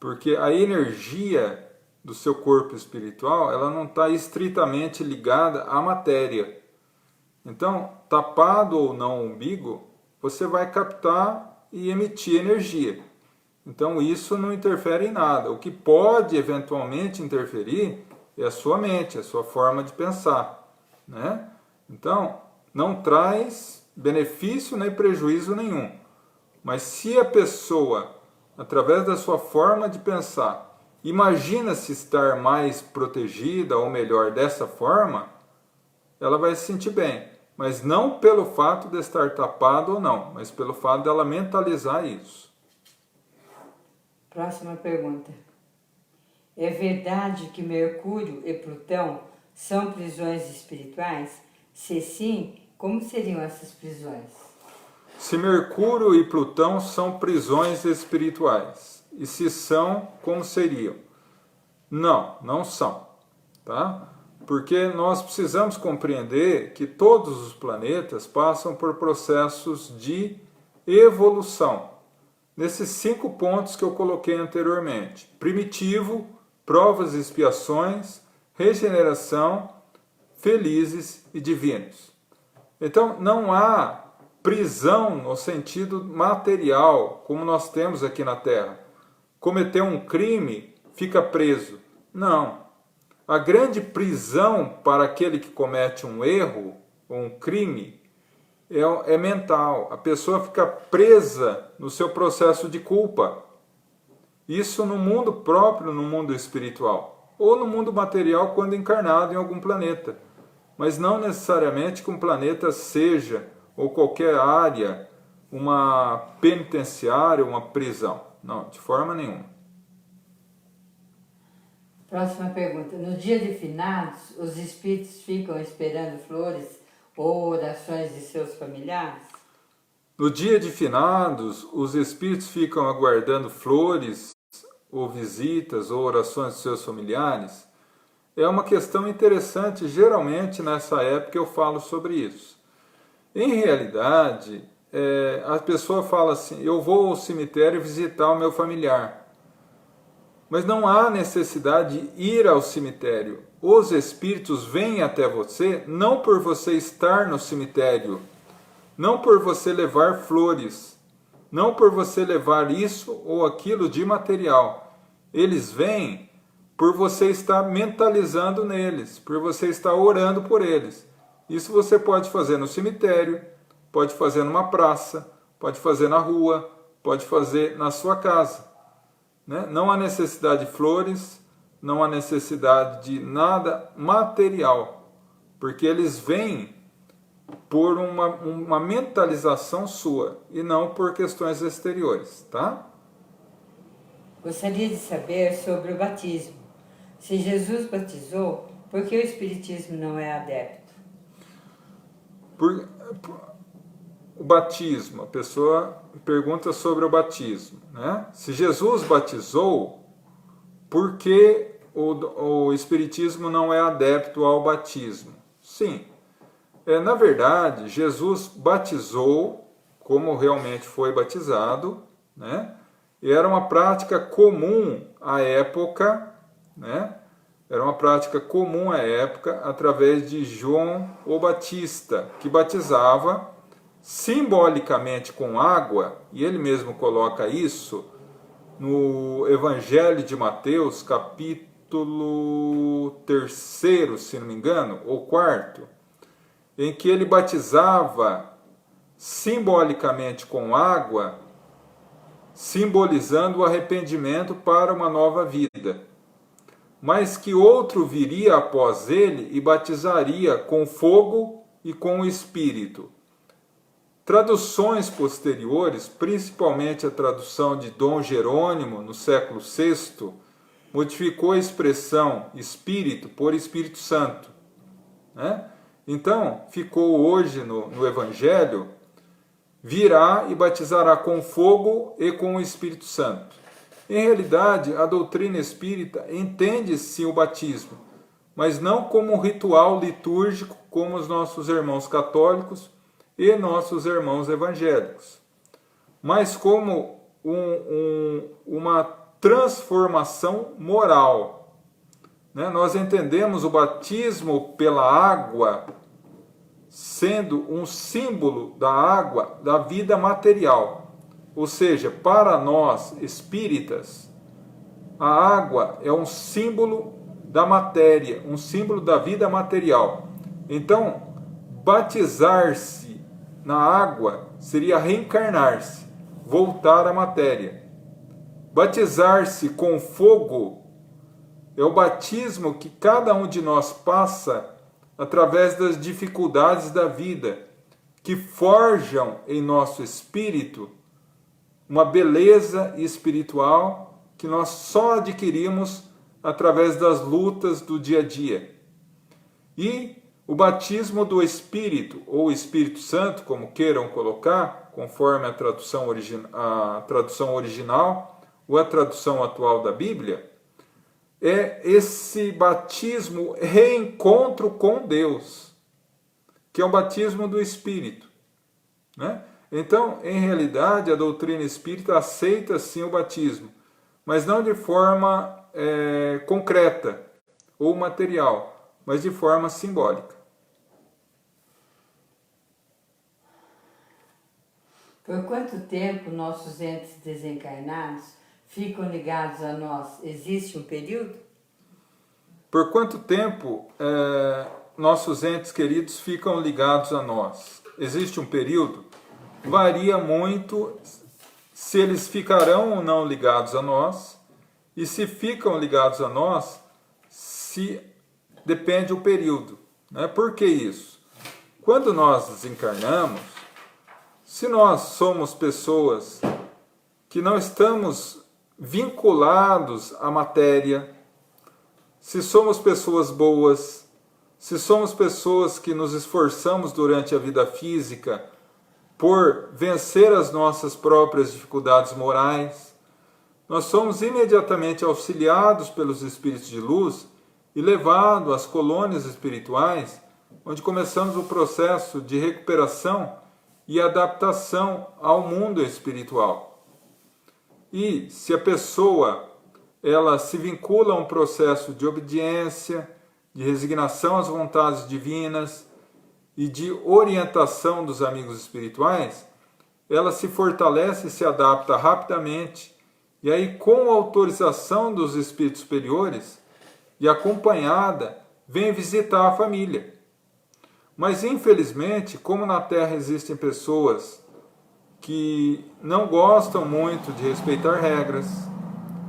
Porque a energia do seu corpo espiritual, ela não está estritamente ligada à matéria. Então, tapado ou não o umbigo, você vai captar e emitir energia. Então, isso não interfere em nada. O que pode eventualmente interferir é a sua mente, a sua forma de pensar, né? Então, não traz benefício nem prejuízo nenhum. Mas se a pessoa, através da sua forma de pensar, imagina-se estar mais protegida ou melhor dessa forma, ela vai se sentir bem. Mas não pelo fato de estar tapado ou não, mas pelo fato dela mentalizar isso. Próxima pergunta. É verdade que Mercúrio e Plutão são prisões espirituais? Se sim, como seriam essas prisões? Se Mercúrio e Plutão são prisões espirituais, e se são, como seriam? Não, não são, tá? Porque nós precisamos compreender que todos os planetas passam por processos de evolução. Nesses 5 pontos que eu coloquei anteriormente: primitivo, provas e expiações, regeneração, felizes e divinos. Então não há prisão no sentido material, como nós temos aqui na Terra. Cometeu um crime, fica preso. Não. A grande prisão para aquele que comete um erro ou um crime é mental. A pessoa fica presa no seu processo de culpa. Isso no mundo próprio, no mundo espiritual. Ou no mundo material, quando encarnado em algum planeta. Mas não necessariamente que um planeta seja, ou qualquer área, uma penitenciária, uma prisão. Não, de forma nenhuma. Próxima pergunta. No dia de finados, os espíritos ficam esperando flores ou orações de seus familiares? No dia de finados, os espíritos ficam aguardando flores, ou visitas, ou orações de seus familiares? É uma questão interessante, geralmente nessa época eu falo sobre isso. Em realidade, a pessoa fala assim: eu vou ao cemitério visitar o meu familiar. Mas não há necessidade de ir ao cemitério. Os espíritos vêm até você não por você estar no cemitério, não por você levar flores, não por você levar isso ou aquilo de material. Eles vêm por você estar mentalizando neles, por você estar orando por eles. Isso você pode fazer no cemitério, pode fazer numa praça, pode fazer na rua, pode fazer na sua casa. Né? Não há necessidade de flores, não há necessidade de nada material, porque eles vêm por uma mentalização sua e não por questões exteriores, tá? Gostaria de saber sobre o batismo. Se Jesus batizou, por que o Espiritismo não é adepto? O batismo, a pessoa pergunta sobre o batismo, né? Se Jesus batizou, por que o Espiritismo não é adepto ao batismo? Sim, na verdade, Jesus batizou como realmente foi batizado, né? E era uma prática comum à época, né? Era uma prática comum à época através de João o Batista, que batizava simbolicamente com água, e ele mesmo coloca isso no Evangelho de Mateus, capítulo 3º, se não me engano, ou 4º, em que ele batizava simbolicamente com água, simbolizando o arrependimento para uma nova vida. Mas que outro viria após ele e batizaria com fogo e com o Espírito. Traduções posteriores, principalmente a tradução de Dom Jerônimo, no século VI, modificou a expressão Espírito por Espírito Santo, né? Então, ficou hoje no Evangelho, virá e batizará com fogo e com o Espírito Santo. Em realidade, a doutrina espírita entende sim o batismo, mas não como um ritual litúrgico como os nossos irmãos católicos e nossos irmãos evangélicos, mas como uma transformação moral, né? Nós entendemos o batismo pela água sendo um símbolo da água da vida material. Ou seja, para nós espíritas, a água é um símbolo da matéria, um símbolo da vida material. Então, batizar-se na água seria reencarnar-se, voltar à matéria. Batizar-se com fogo é o batismo que cada um de nós passa através das dificuldades da vida, que forjam em nosso espírito uma beleza espiritual que nós só adquirimos através das lutas do dia a dia. E o batismo do Espírito, ou Espírito Santo, como queiram colocar, conforme a tradução original ou a tradução atual da Bíblia, é esse batismo reencontro com Deus, que é o batismo do Espírito, né? Então, em realidade, a doutrina espírita aceita sim o batismo, mas não de forma concreta ou material, mas de forma simbólica. Por quanto tempo nossos entes desencarnados ficam ligados a nós? Existe um período? Por quanto tempo nossos entes queridos ficam ligados a nós? Existe um período? Varia muito se eles ficarão ou não ligados a nós, e se ficam ligados a nós, se depende o período, né? Por que isso? Quando nós desencarnamos, se nós somos pessoas que não estamos vinculados à matéria, se somos pessoas boas, se somos pessoas que nos esforçamos durante a vida física por vencer as nossas próprias dificuldades morais, nós somos imediatamente auxiliados pelos espíritos de luz e levados às colônias espirituais, onde começamos o processo de recuperação e adaptação ao mundo espiritual. E se a pessoa ela se vincula a um processo de obediência, de resignação às vontades divinas e de orientação dos amigos espirituais, ela se fortalece e se adapta rapidamente, e aí, com a autorização dos espíritos superiores e acompanhada, vem visitar a família. Mas, infelizmente, como na Terra existem pessoas que não gostam muito de respeitar regras,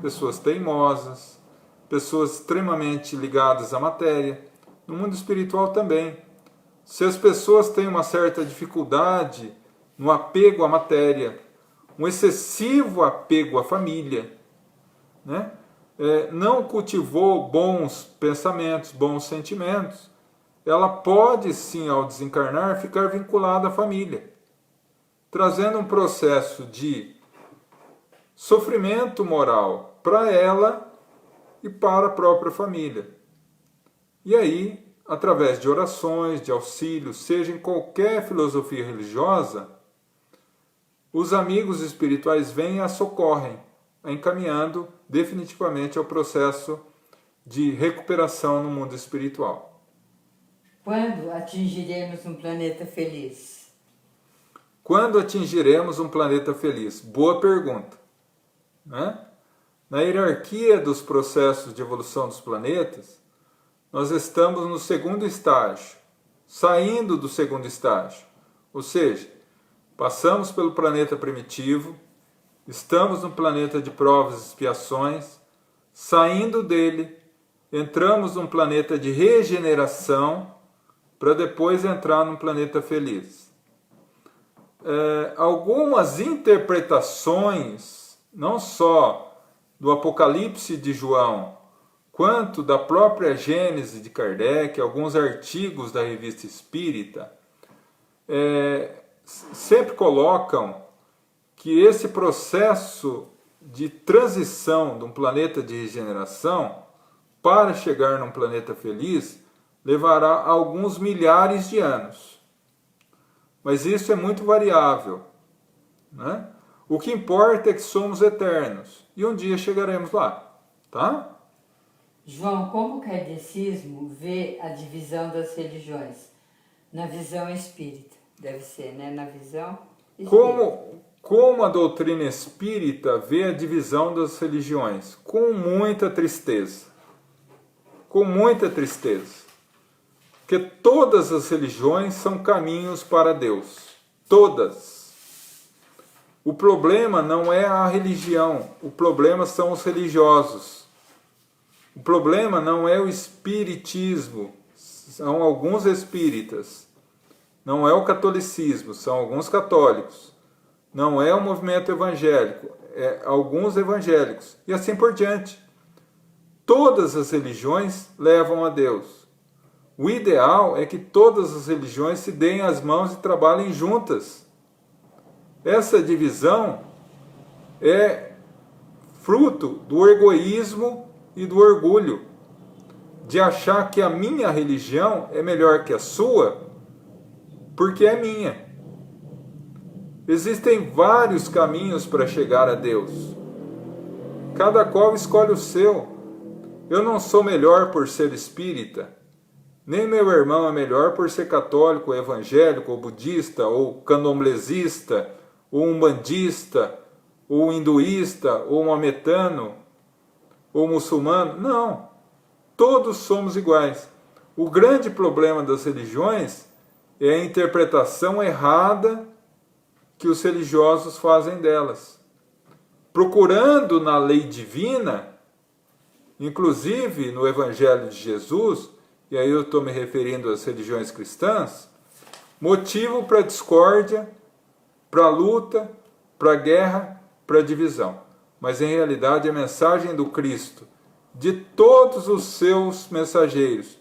pessoas teimosas, pessoas extremamente ligadas à matéria, no mundo espiritual também. Se as pessoas têm uma certa dificuldade no apego à matéria, um excessivo apego à família, né? Não cultivou bons pensamentos, bons sentimentos, ela pode sim, ao desencarnar, ficar vinculada à família, trazendo um processo de sofrimento moral para ela e para a própria família. E aí, através de orações, de auxílio, seja em qualquer filosofia religiosa, os amigos espirituais vêm e a socorrem, encaminhando definitivamente ao processo de recuperação no mundo espiritual. Quando atingiremos um planeta feliz? Quando atingiremos um planeta feliz? Boa pergunta, né? Na hierarquia dos processos de evolução dos planetas, nós estamos no segundo estágio, saindo do segundo estágio. Ou seja, passamos pelo planeta primitivo, estamos no planeta de provas e expiações, saindo dele, entramos num planeta de regeneração, para depois entrar num planeta feliz. Algumas interpretações, não só do Apocalipse de João, quanto da própria Gênese de Kardec, alguns artigos da Revista Espírita, sempre colocam que esse processo de transição de um planeta de regeneração para chegar num planeta feliz levará alguns milhares de anos. Mas isso é muito variável, né? O que importa é que somos eternos e um dia chegaremos lá, tá? João, como o kardecismo vê a divisão das religiões? Na visão espírita, deve ser, né? Na visão espírita. Como a doutrina espírita vê a divisão das religiões? Com muita tristeza. Com muita tristeza. Porque todas as religiões são caminhos para Deus. Todas. O problema não é a religião, o problema são os religiosos. O problema não é o espiritismo, são alguns espíritas. Não é o catolicismo, são alguns católicos. Não é o movimento evangélico, é alguns evangélicos. E assim por diante. Todas as religiões levam a Deus. O ideal é que todas as religiões se deem as mãos e trabalhem juntas. Essa divisão é fruto do egoísmo e do orgulho, de achar que a minha religião é melhor que a sua, porque é minha. Existem vários caminhos para chegar a Deus. Cada qual escolhe o seu. Eu não sou melhor por ser espírita, nem meu irmão é melhor por ser católico, ou evangélico, ou budista, ou candomblessista, ou umbandista, ou hinduísta, ou maometano, ou muçulmano. Não. Todos somos iguais. O grande problema das religiões é a interpretação errada que os religiosos fazem delas. Procurando na lei divina, inclusive no Evangelho de Jesus, e aí eu estou me referindo às religiões cristãs, motivo para discórdia, para luta, para guerra, para divisão. Mas em realidade a mensagem do Cristo, de todos os seus mensageiros,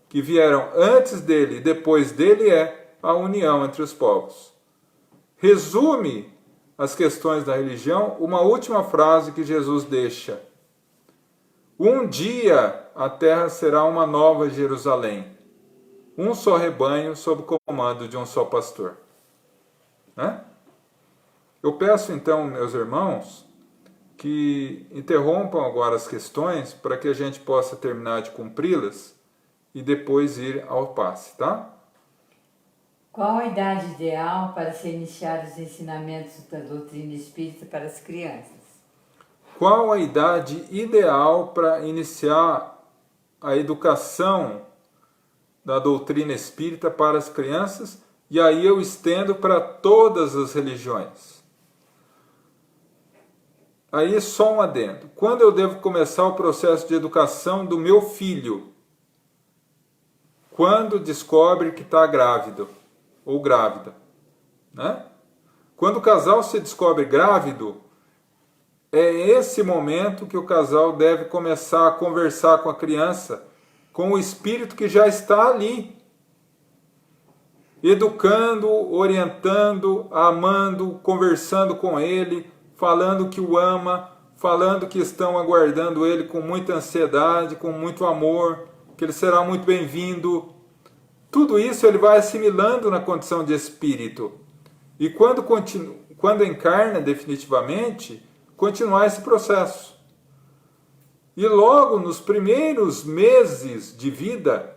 que vieram antes dele e depois dele, é a união entre os povos. Resume as questões da religião uma última frase que Jesus deixa: um dia a terra será uma nova Jerusalém, um só rebanho sob o comando de um só pastor. Né? Eu peço então, meus irmãos, que interrompam agora as questões para que a gente possa terminar de cumpri-las e depois ir ao passe, tá? Qual a idade ideal para se iniciar os ensinamentos da doutrina espírita para as crianças? Qual a idade ideal para iniciar a educação da doutrina espírita para as crianças? E aí eu estendo para todas as religiões. Aí só um adendo. Quando eu devo começar o processo de educação do meu filho? Quando descobre que está grávido ou grávida, né? Quando o casal se descobre grávido, é esse momento que o casal deve começar a conversar com a criança, com o espírito que já está ali, educando, orientando, amando, conversando com ele, falando que o ama, falando que estão aguardando ele com muita ansiedade, com muito amor, que ele será muito bem-vindo. Tudo isso ele vai assimilando na condição de espírito. E quando encarna definitivamente, continuar esse processo. E logo nos primeiros meses de vida,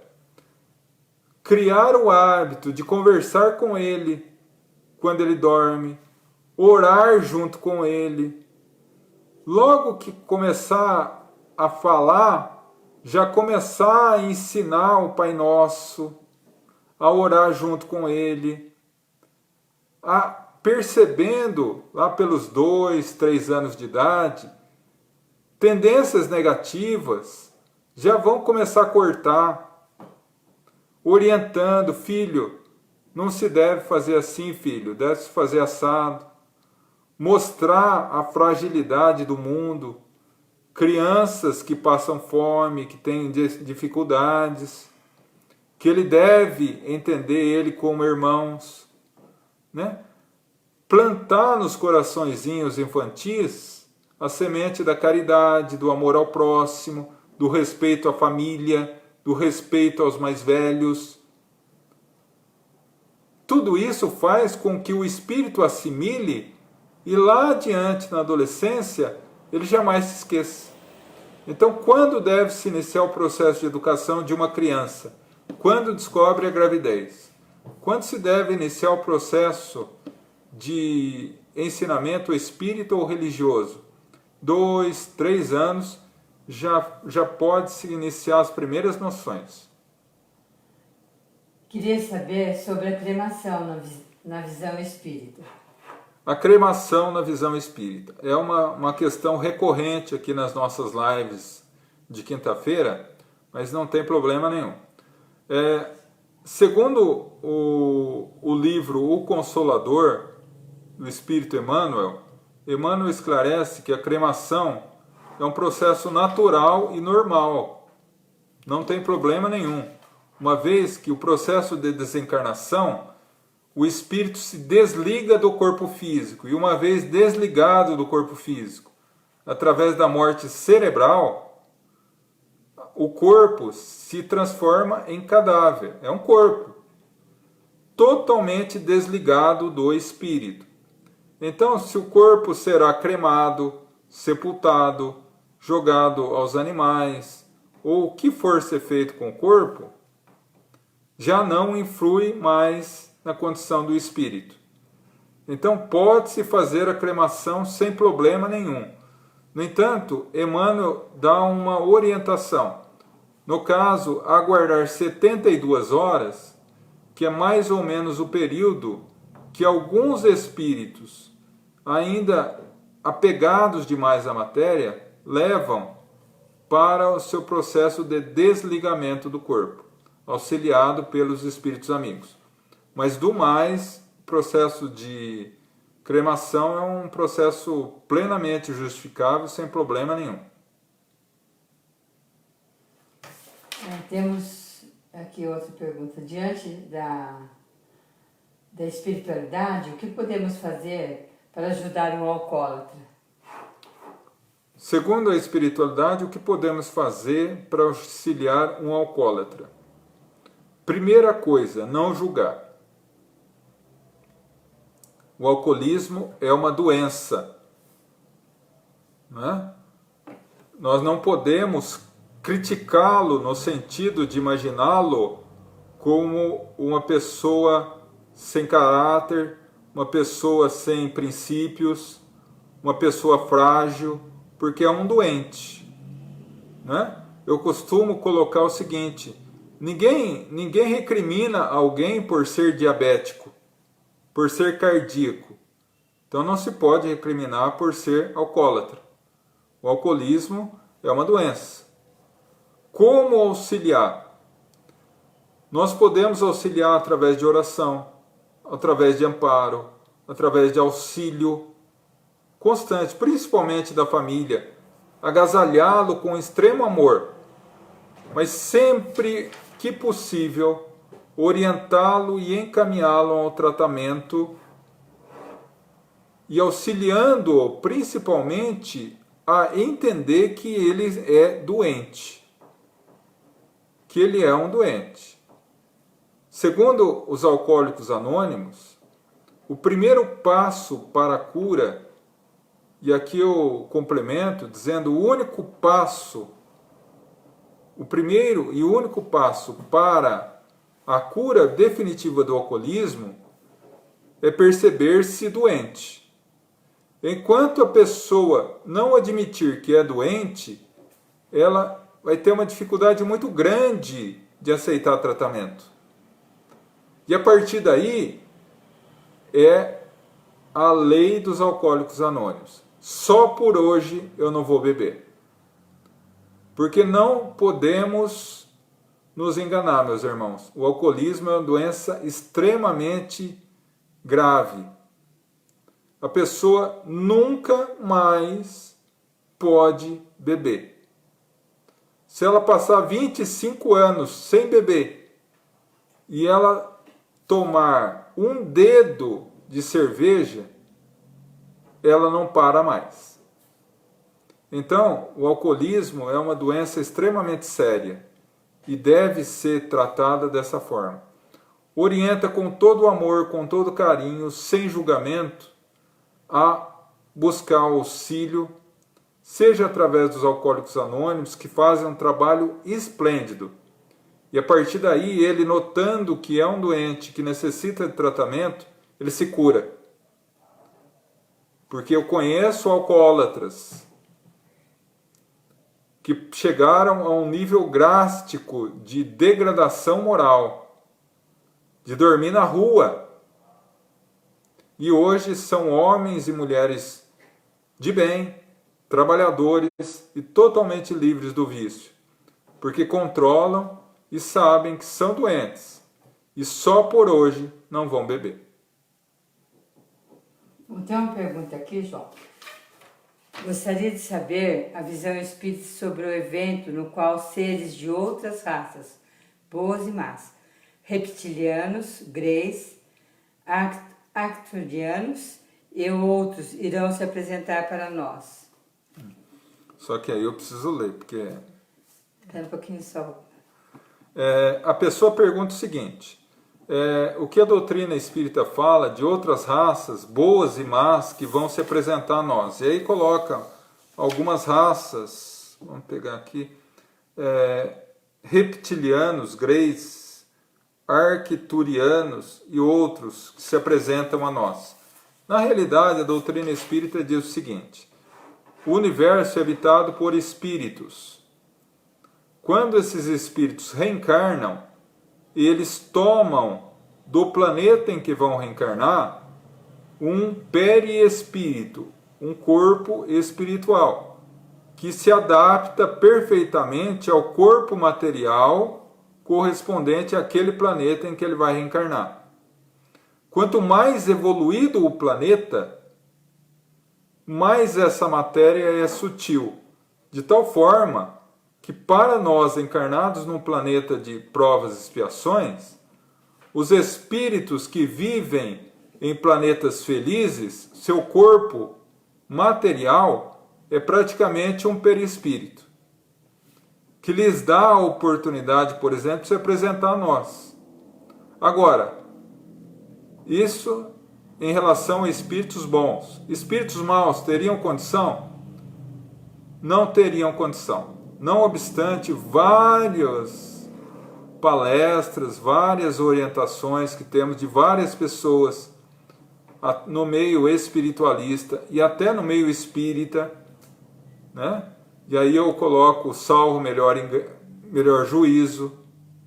criar o hábito de conversar com ele quando ele dorme, orar junto com ele. Logo que começar a falar, já começar a ensinar o Pai Nosso, a orar junto com ele, percebendo lá pelos 2, 3 anos de idade, tendências negativas já vão começar a cortar, orientando: filho, não se deve fazer assim, filho, deve-se fazer assado. Mostrar a fragilidade do mundo, crianças que passam fome, que têm dificuldades, que ele deve entender ele como irmãos, né? Plantar nos coraçõezinhos infantis a semente da caridade, do amor ao próximo, do respeito à família, do respeito aos mais velhos. Tudo isso faz com que o espírito assimile e lá adiante, na adolescência, ele jamais se esqueça. Então, quando deve-se iniciar o processo de educação de uma criança? Quando descobre a gravidez? Quando se deve iniciar o processo de ensinamento espírita ou religioso? 2, 3 anos, já pode-se iniciar as primeiras noções. Queria saber sobre a cremação na visão espírita. A cremação na visão espírita é uma questão recorrente aqui nas nossas lives de quinta-feira, mas não tem problema nenhum. Segundo o livro O Consolador, do Espírito Emmanuel, Emmanuel esclarece que a cremação é um processo natural e normal, não tem problema nenhum, uma vez que o processo de desencarnação, o espírito se desliga do corpo físico, e uma vez desligado do corpo físico, através da morte cerebral, o corpo se transforma em cadáver, é um corpo totalmente desligado do espírito. Então, se o corpo será cremado, sepultado, jogado aos animais, ou o que for ser feito com o corpo, já não influi mais na condição do espírito. Então, pode-se fazer a cremação sem problema nenhum. No entanto, Emmanuel dá uma orientação. No caso, aguardar 72 horas, que é mais ou menos o período que alguns espíritos, ainda apegados demais à matéria, levam para o seu processo de desligamento do corpo, auxiliado pelos espíritos amigos. Mas do mais, o processo de cremação é um processo plenamente justificável, sem problema nenhum. Temos aqui outra pergunta. Diante da espiritualidade, o que podemos fazer para ajudar um alcoólatra? Segundo a espiritualidade, o que podemos fazer para auxiliar um alcoólatra? Primeira coisa, não julgar. O alcoolismo é uma doença, né? Nós não podemos criticá-lo no sentido de imaginá-lo como uma pessoa sem caráter, uma pessoa sem princípios, uma pessoa frágil, porque é um doente, né? Eu costumo colocar o seguinte: ninguém recrimina alguém por ser diabético, por ser cardíaco. Então não se pode recriminar por ser alcoólatra. O alcoolismo é uma doença. Como auxiliar? Nós podemos auxiliar através de oração, através de amparo, através de auxílio constante, principalmente da família, agasalhá-lo com extremo amor, mas sempre que possível, orientá-lo e encaminhá-lo ao tratamento e auxiliando-o principalmente a entender que ele é doente, que ele é um doente. Segundo os Alcoólicos Anônimos, o primeiro passo para a cura, e aqui eu complemento dizendo o primeiro e único passo para a cura definitiva do alcoolismo é perceber-se doente. Enquanto a pessoa não admitir que é doente, ela vai ter uma dificuldade muito grande de aceitar tratamento. E a partir daí é a lei dos alcoólicos anônimos. Só por hoje eu não vou beber. Porque não podemos nos enganar, meus irmãos. O alcoolismo é uma doença extremamente grave. A pessoa nunca mais pode beber. Se ela passar 25 anos sem beber e ela tomar um dedo de cerveja, ela não para mais. Então, o alcoolismo é uma doença extremamente séria e deve ser tratada dessa forma. Orienta com todo amor, com todo carinho, sem julgamento, a buscar auxílio, seja através dos alcoólicos anônimos, que fazem um trabalho esplêndido. E a partir daí, ele notando que é um doente que necessita de tratamento, ele se cura. Porque eu conheço alcoólatras que chegaram a um nível drástico de degradação moral, de dormir na rua. E hoje são homens e mulheres de bem, trabalhadores e totalmente livres do vício, porque controlam e sabem que são doentes e só por hoje não vão beber. Tem uma pergunta aqui, João. Gostaria de saber a visão espírita sobre o evento no qual seres de outras raças, boas e más, reptilianos, greys, arcturianos e outros irão se apresentar para nós. Só que aí eu preciso ler, porque... Espera um pouquinho só. A pessoa pergunta o seguinte: o que a doutrina espírita fala de outras raças, boas e más, que vão se apresentar a nós? E aí coloca algumas raças, vamos pegar aqui, reptilianos, greys, arcturianos e outros que se apresentam a nós. Na realidade, a doutrina espírita diz o seguinte: o universo é habitado por espíritos. Quando esses espíritos reencarnam, eles tomam do planeta em que vão reencarnar um periespírito, um corpo espiritual, que se adapta perfeitamente ao corpo material correspondente àquele planeta em que ele vai reencarnar. Quanto mais evoluído o planeta, mais essa matéria é sutil, de tal forma que para nós encarnados num planeta de provas e expiações, os espíritos que vivem em planetas felizes, seu corpo material é praticamente um perispírito, que lhes dá a oportunidade, por exemplo, de se apresentar a nós. Agora, isso em relação a espíritos bons. Espíritos maus teriam condição? Não teriam condição. Não obstante várias palestras, várias orientações que temos de várias pessoas no meio espiritualista e até no meio espírita, né? E aí eu coloco salvo melhor juízo,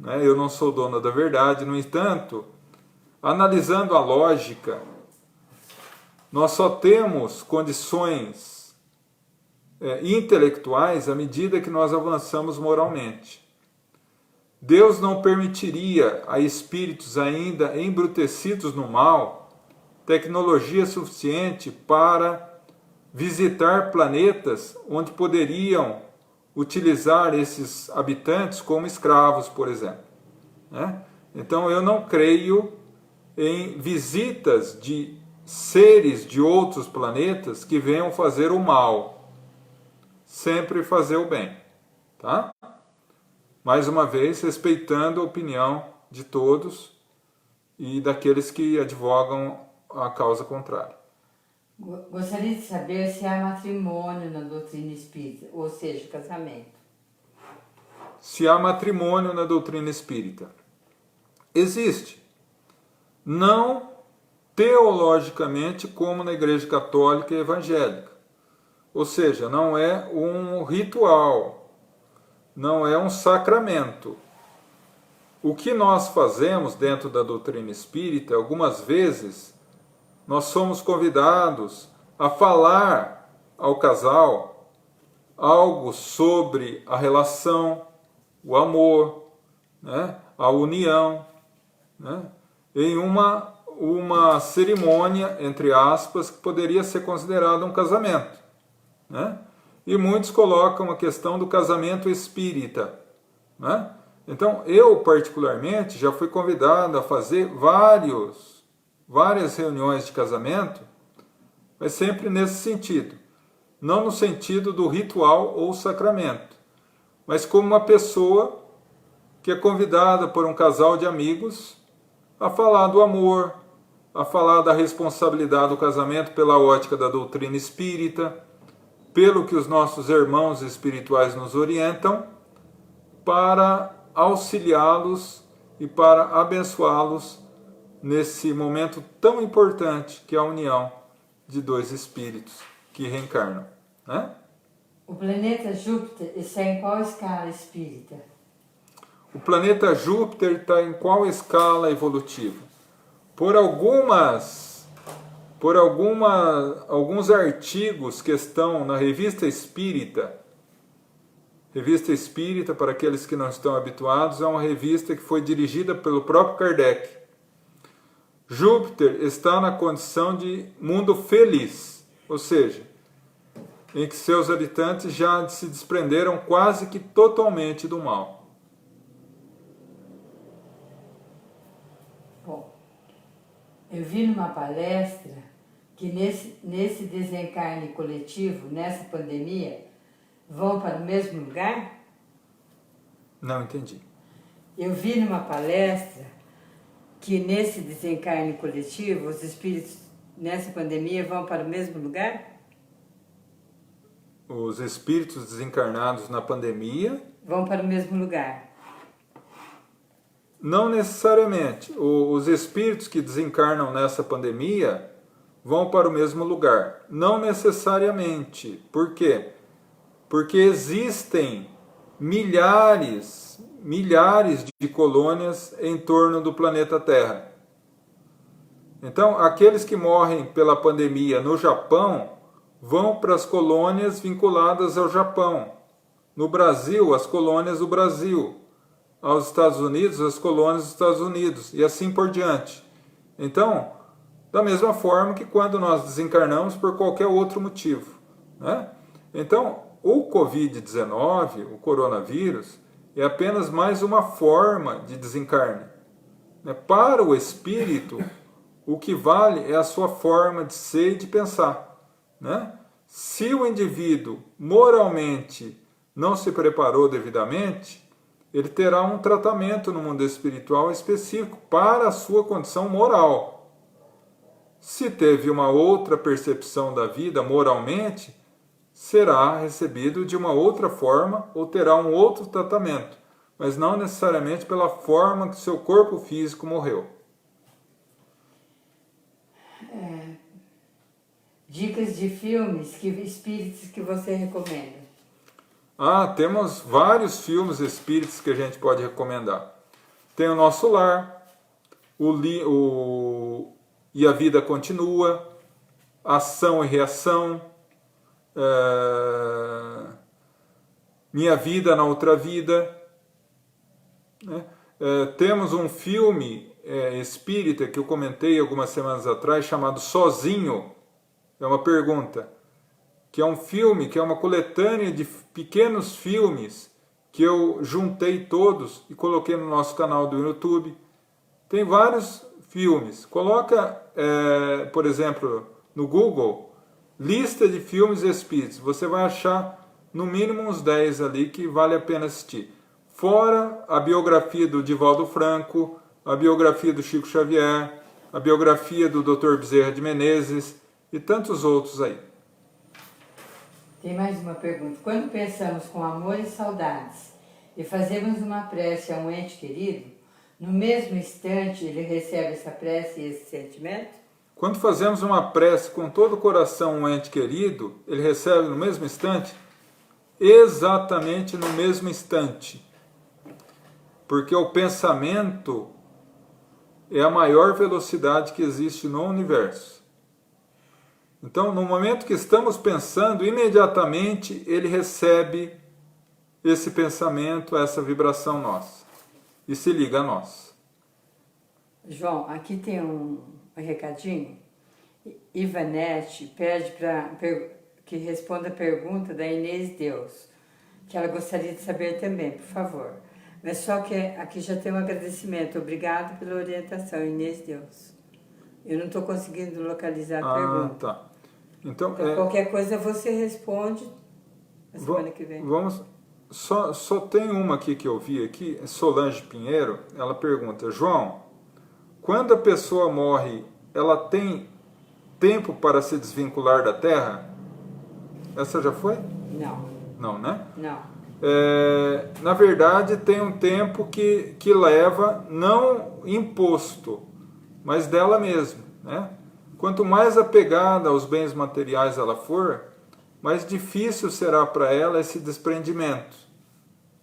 né? Eu não sou dono da verdade. No entanto, analisando a lógica, nós só temos condições intelectuais à medida que nós avançamos moralmente. Deus não permitiria a espíritos ainda embrutecidos no mal tecnologia suficiente para visitar planetas onde poderiam utilizar esses habitantes como escravos, por exemplo, né? Então eu não creio em visitas de seres de outros planetas que venham fazer o mal, sempre fazer o bem, tá? Mais uma vez, respeitando a opinião de todos e daqueles que advogam a causa contrária. Gostaria de saber se há matrimônio na doutrina espírita, ou seja, casamento. Se há matrimônio na doutrina espírita. Existe. Não teologicamente como na Igreja Católica e Evangélica. Ou seja, não é um ritual, não é um sacramento. O que nós fazemos dentro da doutrina espírita, algumas vezes, nós somos convidados a falar ao casal algo sobre a relação, o amor, né, a união, né, em uma cerimônia, entre aspas, que poderia ser considerada um casamento. Né? E muitos colocam a questão do casamento espírita. Né? Então, eu particularmente já fui convidado a fazer várias reuniões de casamento, mas sempre nesse sentido. Não no sentido do ritual ou sacramento, mas como uma pessoa que é convidada por um casal de amigos a falar do amor, a falar da responsabilidade do casamento pela ótica da doutrina espírita, pelo que os nossos irmãos espirituais nos orientam, para auxiliá-los e para abençoá-los nesse momento tão importante que é a união de dois espíritos que reencarnam. Né? O planeta Júpiter está em qual escala espírita? O planeta Júpiter está em qual escala evolutiva? Por alguns artigos que estão na Revista Espírita, para aqueles que não estão habituados, é uma revista que foi dirigida pelo próprio Kardec. Júpiter está na condição de mundo feliz, ou seja, em que seus habitantes já se desprenderam quase que totalmente do mal. Bom, eu vi numa palestra que nesse desencarne coletivo, nessa pandemia, vão para o mesmo lugar? Não entendi. Eu vi numa palestra que nesse desencarne coletivo, os espíritos nessa pandemia vão para o mesmo lugar? Os espíritos desencarnados na pandemia vão para o mesmo lugar. Não necessariamente. Os espíritos que desencarnam nessa pandemia vão para o mesmo lugar. Não necessariamente. Por quê? Porque existem milhares de colônias em torno do planeta Terra. Então, aqueles que morrem pela pandemia no Japão vão para as colônias vinculadas ao Japão. No Brasil, as colônias do Brasil. Aos Estados Unidos, as colônias dos Estados Unidos. E assim por diante. Então, da mesma forma que quando nós desencarnamos por qualquer outro motivo. Né? Então, o Covid-19, o coronavírus, é apenas mais uma forma de desencarne. Para o espírito, o que vale é a sua forma de ser e de pensar. Né? Se o indivíduo moralmente não se preparou devidamente, ele terá um tratamento no mundo espiritual específico para a sua condição moral. Se teve uma outra percepção da vida moralmente, será recebido de uma outra forma ou terá um outro tratamento, mas não necessariamente pela forma que seu corpo físico morreu. Dicas de filmes espíritas que você recomenda? Temos vários filmes espíritas que a gente pode recomendar. Tem o Nosso Lar, E a Vida Continua, Ação e Reação, Minha Vida na Outra Vida. Né? Temos um filme espírita que eu comentei algumas semanas atrás, chamado Sozinho. É uma pergunta. Que é um filme, que é uma coletânea de pequenos filmes que eu juntei todos e coloquei no nosso canal do YouTube. Tem vários filmes. Coloca, por exemplo, no Google, lista de filmes espíritas. Você vai achar no mínimo uns 10 ali que vale a pena assistir. Fora a biografia do Divaldo Franco, a biografia do Chico Xavier, a biografia do Dr. Bezerra de Menezes e tantos outros aí. Tem mais uma pergunta. Quando pensamos com amor e saudades e fazemos uma prece a um ente querido, no mesmo instante ele recebe essa prece e esse sentimento? Quando fazemos uma prece com todo o coração a um ente querido, ele recebe no mesmo instante? Exatamente no mesmo instante. Porque o pensamento é a maior velocidade que existe no universo. Então, no momento que estamos pensando, imediatamente ele recebe esse pensamento, essa vibração nossa. E se liga a nós. João, aqui tem um recadinho. Ivanete pede que responda a pergunta da Inês Deus, que ela gostaria de saber também, por favor. Mas só que aqui já tem um agradecimento. Obrigado pela orientação, Inês Deus. Eu não estou conseguindo localizar a pergunta. Tá. Então, qualquer coisa você responde na semana que vem. Só tem uma aqui que eu vi aqui, Solange Pinheiro, ela pergunta, João, quando a pessoa morre, ela tem tempo para se desvincular da Terra? Essa já foi? Não. Não, né? Não. Na verdade, tem um tempo que leva, não imposto, mas dela mesma, né? Quanto mais apegada aos bens materiais ela for, mais difícil será para ela esse desprendimento,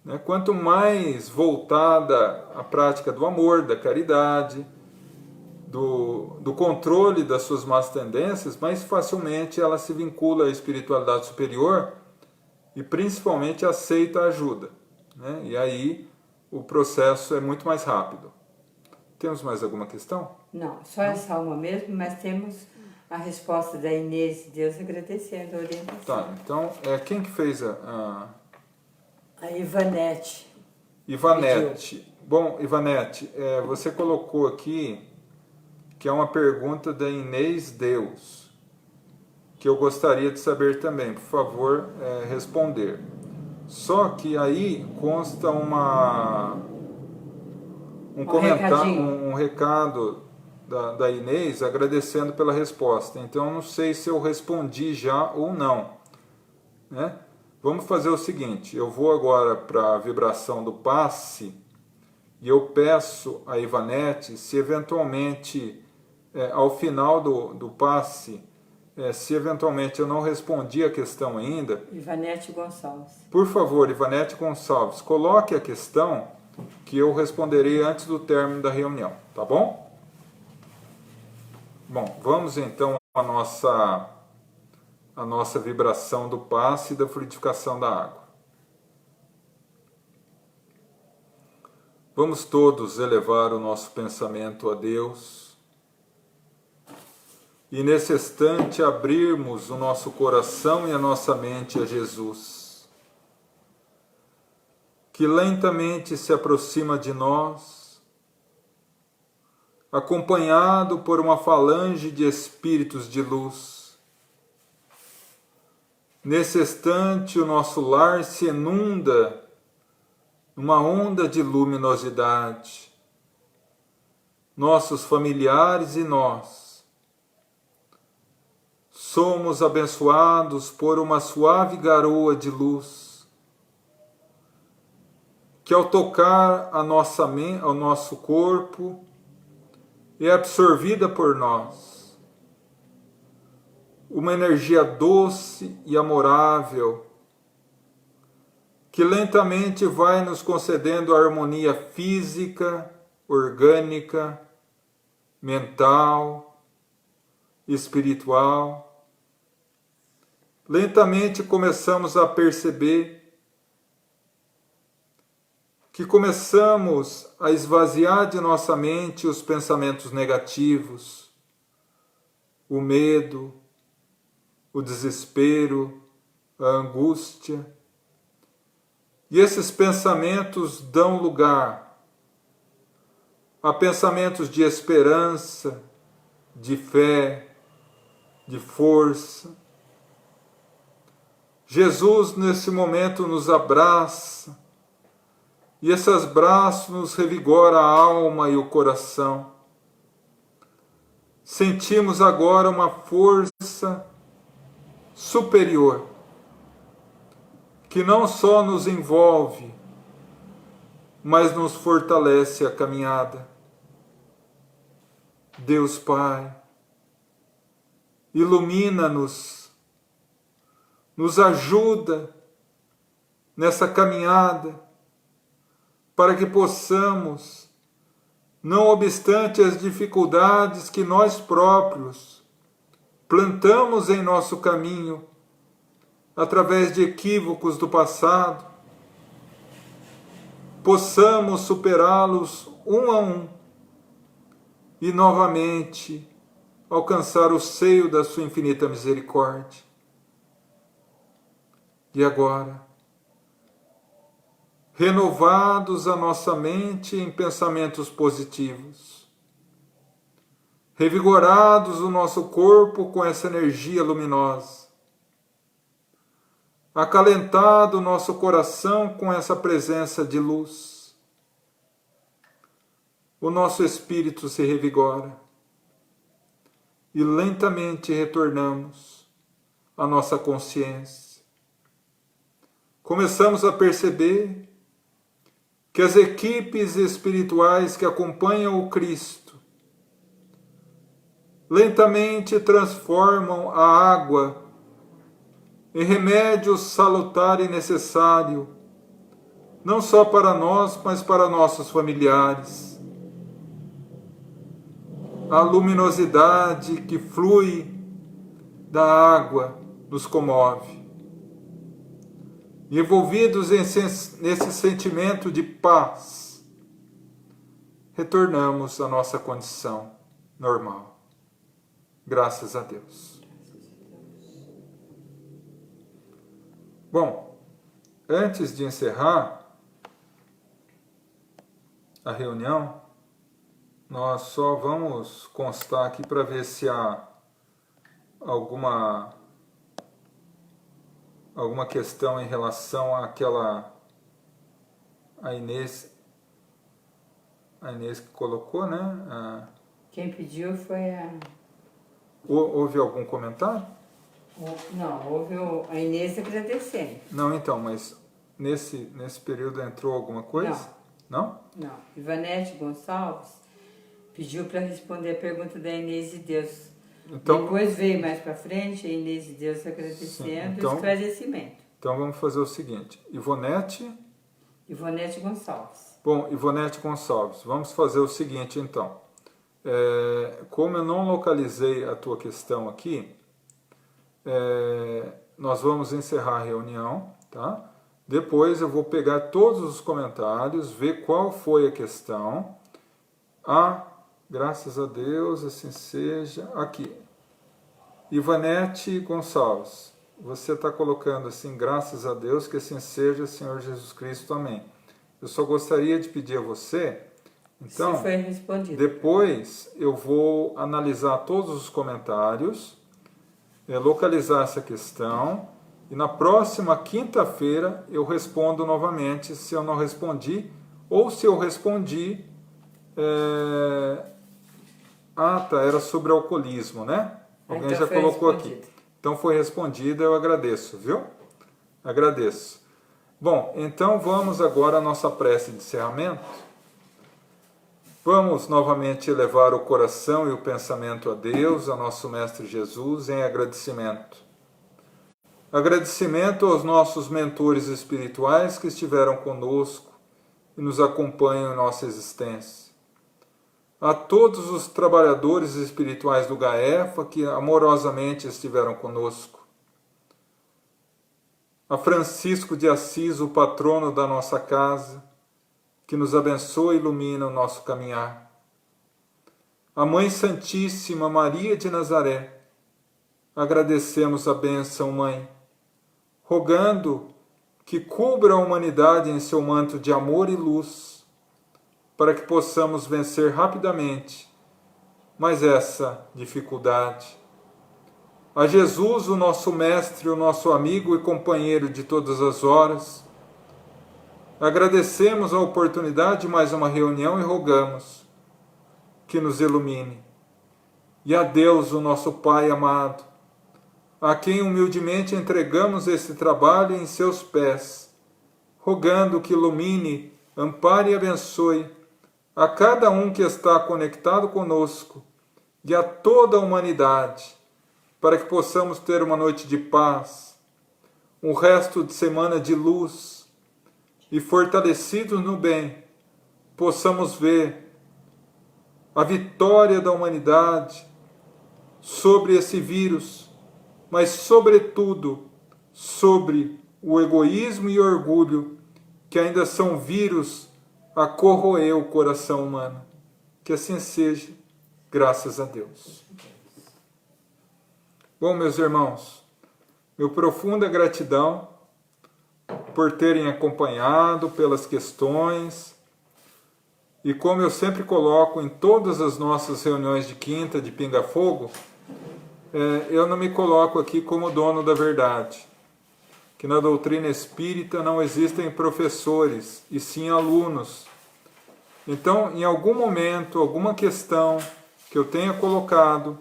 né? Quanto mais voltada à prática do amor, da caridade, do controle das suas más tendências, mais facilmente ela se vincula à espiritualidade superior e principalmente aceita a ajuda, né? E aí o processo é muito mais rápido. Temos mais alguma questão? Não, só essa uma mesmo, mas temos a resposta da Inês Deus agradecendo a orientação. Tá, então quem que fez a Ivanete. Ivanete. Bom, Ivanete, você colocou aqui que é uma pergunta da Inês Deus, que eu gostaria de saber também, por favor, responder. Só que aí consta um comentário, um recado da Inês agradecendo pela resposta. Então eu não sei se eu respondi já ou não, né? Vamos fazer o seguinte, eu vou agora para a vibração do passe e eu peço a Ivanete se eventualmente ao final do passe, se eventualmente eu não respondi a questão ainda... Ivanete Gonçalves. Por favor, Ivanete Gonçalves, coloque a questão que eu responderei antes do término da reunião, tá bom? Bom, vamos então à nossa vibração do passe e da fluidificação da água. Vamos todos elevar o nosso pensamento a Deus e nesse instante abrirmos o nosso coração e a nossa mente a Jesus, que lentamente se aproxima de nós, acompanhado por uma falange de espíritos de luz. Nesse instante o nosso lar se inunda numa onda de luminosidade. Nossos familiares e nós somos abençoados por uma suave garoa de luz, que ao tocar ao nosso corpo é absorvida por nós. Uma energia doce e amorável, que lentamente vai nos concedendo a harmonia física, orgânica, mental, espiritual. Lentamente começamos a perceber que começamos a esvaziar de nossa mente os pensamentos negativos, o medo, o desespero, a angústia. E esses pensamentos dão lugar a pensamentos de esperança, de fé, de força. Jesus, nesse momento, nos abraça, e esses braços nos revigora a alma e o coração. sentimos agora uma força superior, que não só nos envolve, mas nos fortalece a caminhada. Deus Pai, ilumina-nos, nos ajuda nessa caminhada, para que possamos, não obstante as dificuldades que nós próprios plantamos em nosso caminho, através de equívocos do passado, possamos superá-los um a um e novamente alcançar o seio da sua infinita misericórdia. E agora, renovados a nossa mente em pensamentos positivos, revigorados o nosso corpo com essa energia luminosa, acalentado o nosso coração com essa presença de luz, o nosso espírito se revigora e lentamente retornamos à nossa consciência. Começamos a perceber que as equipes espirituais que acompanham o Cristo lentamente transformam a água em remédio salutar e necessário, não só para nós, mas para nossos familiares. A luminosidade que flui da água nos comove. E envolvidos nesse sentimento de paz, retornamos à nossa condição normal. Graças a Deus. Bom, antes de encerrar a reunião, nós só vamos constar aqui para ver se há alguma questão em relação àquela... A Inês que colocou, né? Quem pediu foi a... Houve algum comentário? Não, houve a Inês agradecendo. Não, então, mas nesse período entrou alguma coisa? Não? Não. Ivanete Gonçalves pediu para responder a pergunta da Inês de Deus. Então, depois veio mais para frente a Inês de Deus agradecendo, então, o esclarecimento. Então vamos fazer o seguinte, Ivonete Gonçalves. Bom, Ivonete Gonçalves, vamos fazer o seguinte então. Como eu não localizei a tua questão aqui, nós vamos encerrar a reunião, tá? Depois eu vou pegar todos os comentários, ver qual foi a questão. Graças a Deus, assim seja. Aqui, Ivanete Gonçalves, você está colocando assim, graças a Deus, que assim seja, Senhor Jesus Cristo, amém. Eu só gostaria de pedir a você, então, foi respondido. Depois eu vou analisar todos os comentários, localizar essa questão, e na próxima quinta-feira eu respondo novamente se eu não respondi, ou se eu respondi... era sobre alcoolismo, né? Alguém então já colocou respondido. Aqui. Então foi respondida, eu agradeço, viu? Agradeço. Bom, então vamos agora à nossa prece de encerramento. Vamos novamente elevar o coração e o pensamento a Deus, a nosso Mestre Jesus, em agradecimento. Agradecimento aos nossos mentores espirituais que estiveram conosco e nos acompanham em nossa existência. A todos os trabalhadores espirituais do GAEFA que amorosamente estiveram conosco. A Francisco de Assis, o patrono da nossa casa, que nos abençoa e ilumina o nosso caminhar. A Mãe Santíssima Maria de Nazaré, agradecemos a bênção, Mãe, rogando que cubra a humanidade em seu manto de amor e luz, para que possamos vencer rapidamente mais essa dificuldade. A Jesus, o nosso Mestre, o nosso amigo e companheiro de todas as horas, agradecemos a oportunidade de mais uma reunião e rogamos que nos ilumine, e a Deus, o nosso Pai amado, a quem humildemente entregamos esse trabalho em seus pés, rogando que ilumine, ampare e abençoe a cada um que está conectado conosco e a toda a humanidade, para que possamos ter uma noite de paz, um resto de semana de luz e, fortalecidos no bem, possamos ver a vitória da humanidade sobre esse vírus, mas, sobretudo, sobre o egoísmo e orgulho, que ainda são vírus a corroer o coração humano. Que assim seja, graças a Deus. Bom, meus irmãos, meu profunda gratidão por terem acompanhado, pelas questões. E como eu sempre coloco em todas as nossas reuniões de quinta de Pinga Fogo, eu não me coloco aqui como dono da verdade. Que na doutrina espírita não existem professores, e sim alunos. Então, em algum momento, alguma questão que eu tenha colocado,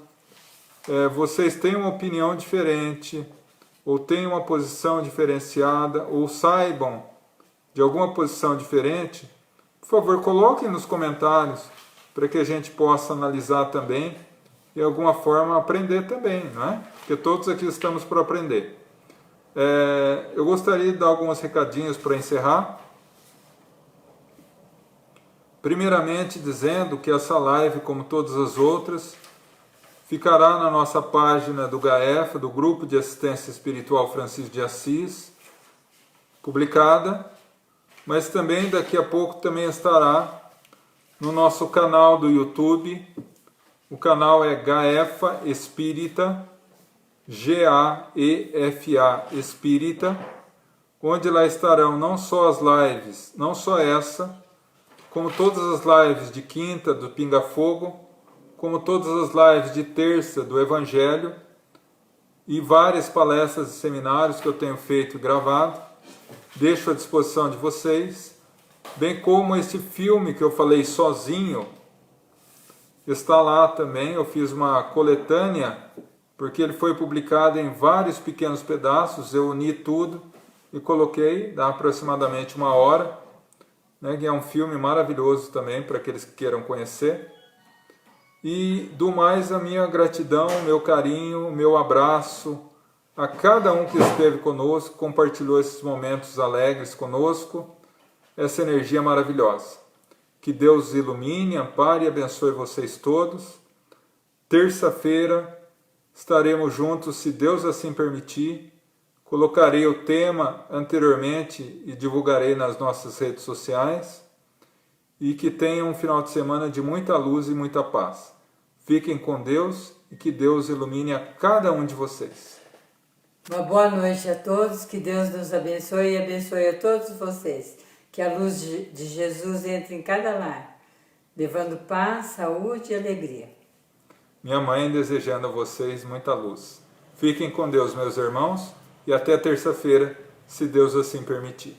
vocês têm uma opinião diferente, ou têm uma posição diferenciada, ou saibam de alguma posição diferente, por favor, coloquem nos comentários para que a gente possa analisar também e, de alguma forma, aprender também, não é? Porque todos aqui estamos para aprender. Eu gostaria de dar alguns recadinhos para encerrar. Primeiramente, dizendo que essa live, como todas as outras, ficará na nossa página do GAEF, do Grupo de Assistência Espiritual Francisco de Assis, publicada, mas também daqui a pouco também estará no nosso canal do YouTube. O canal é GAEFA Espírita, GAEFA Espírita, onde lá estarão não só as lives, não só essa, como todas as lives de quinta do Pinga Fogo, como todas as lives de terça do Evangelho e várias palestras e seminários que eu tenho feito e gravado. Deixo à disposição de vocês, bem como esse filme que eu falei sozinho, está lá também. Eu fiz uma coletânea, porque ele foi publicado em vários pequenos pedaços, eu uni tudo e coloquei, dá aproximadamente 1 hora, né, que é um filme maravilhoso também, para aqueles que queiram conhecer. E do mais, a minha gratidão, meu carinho, meu abraço a cada um que esteve conosco, compartilhou esses momentos alegres conosco, essa energia maravilhosa. Que Deus ilumine, ampare e abençoe vocês todos. Terça-feira estaremos juntos, se Deus assim permitir. Colocarei o tema anteriormente e divulgarei nas nossas redes sociais. E que tenham um final de semana de muita luz e muita paz. Fiquem com Deus e que Deus ilumine a cada um de vocês. Uma boa noite a todos, que Deus nos abençoe e abençoe a todos vocês. Que a luz de Jesus entre em cada lar, levando paz, saúde e alegria. Minha mãe desejando a vocês muita luz. Fiquem com Deus, meus irmãos, e até terça-feira, se Deus assim permitir.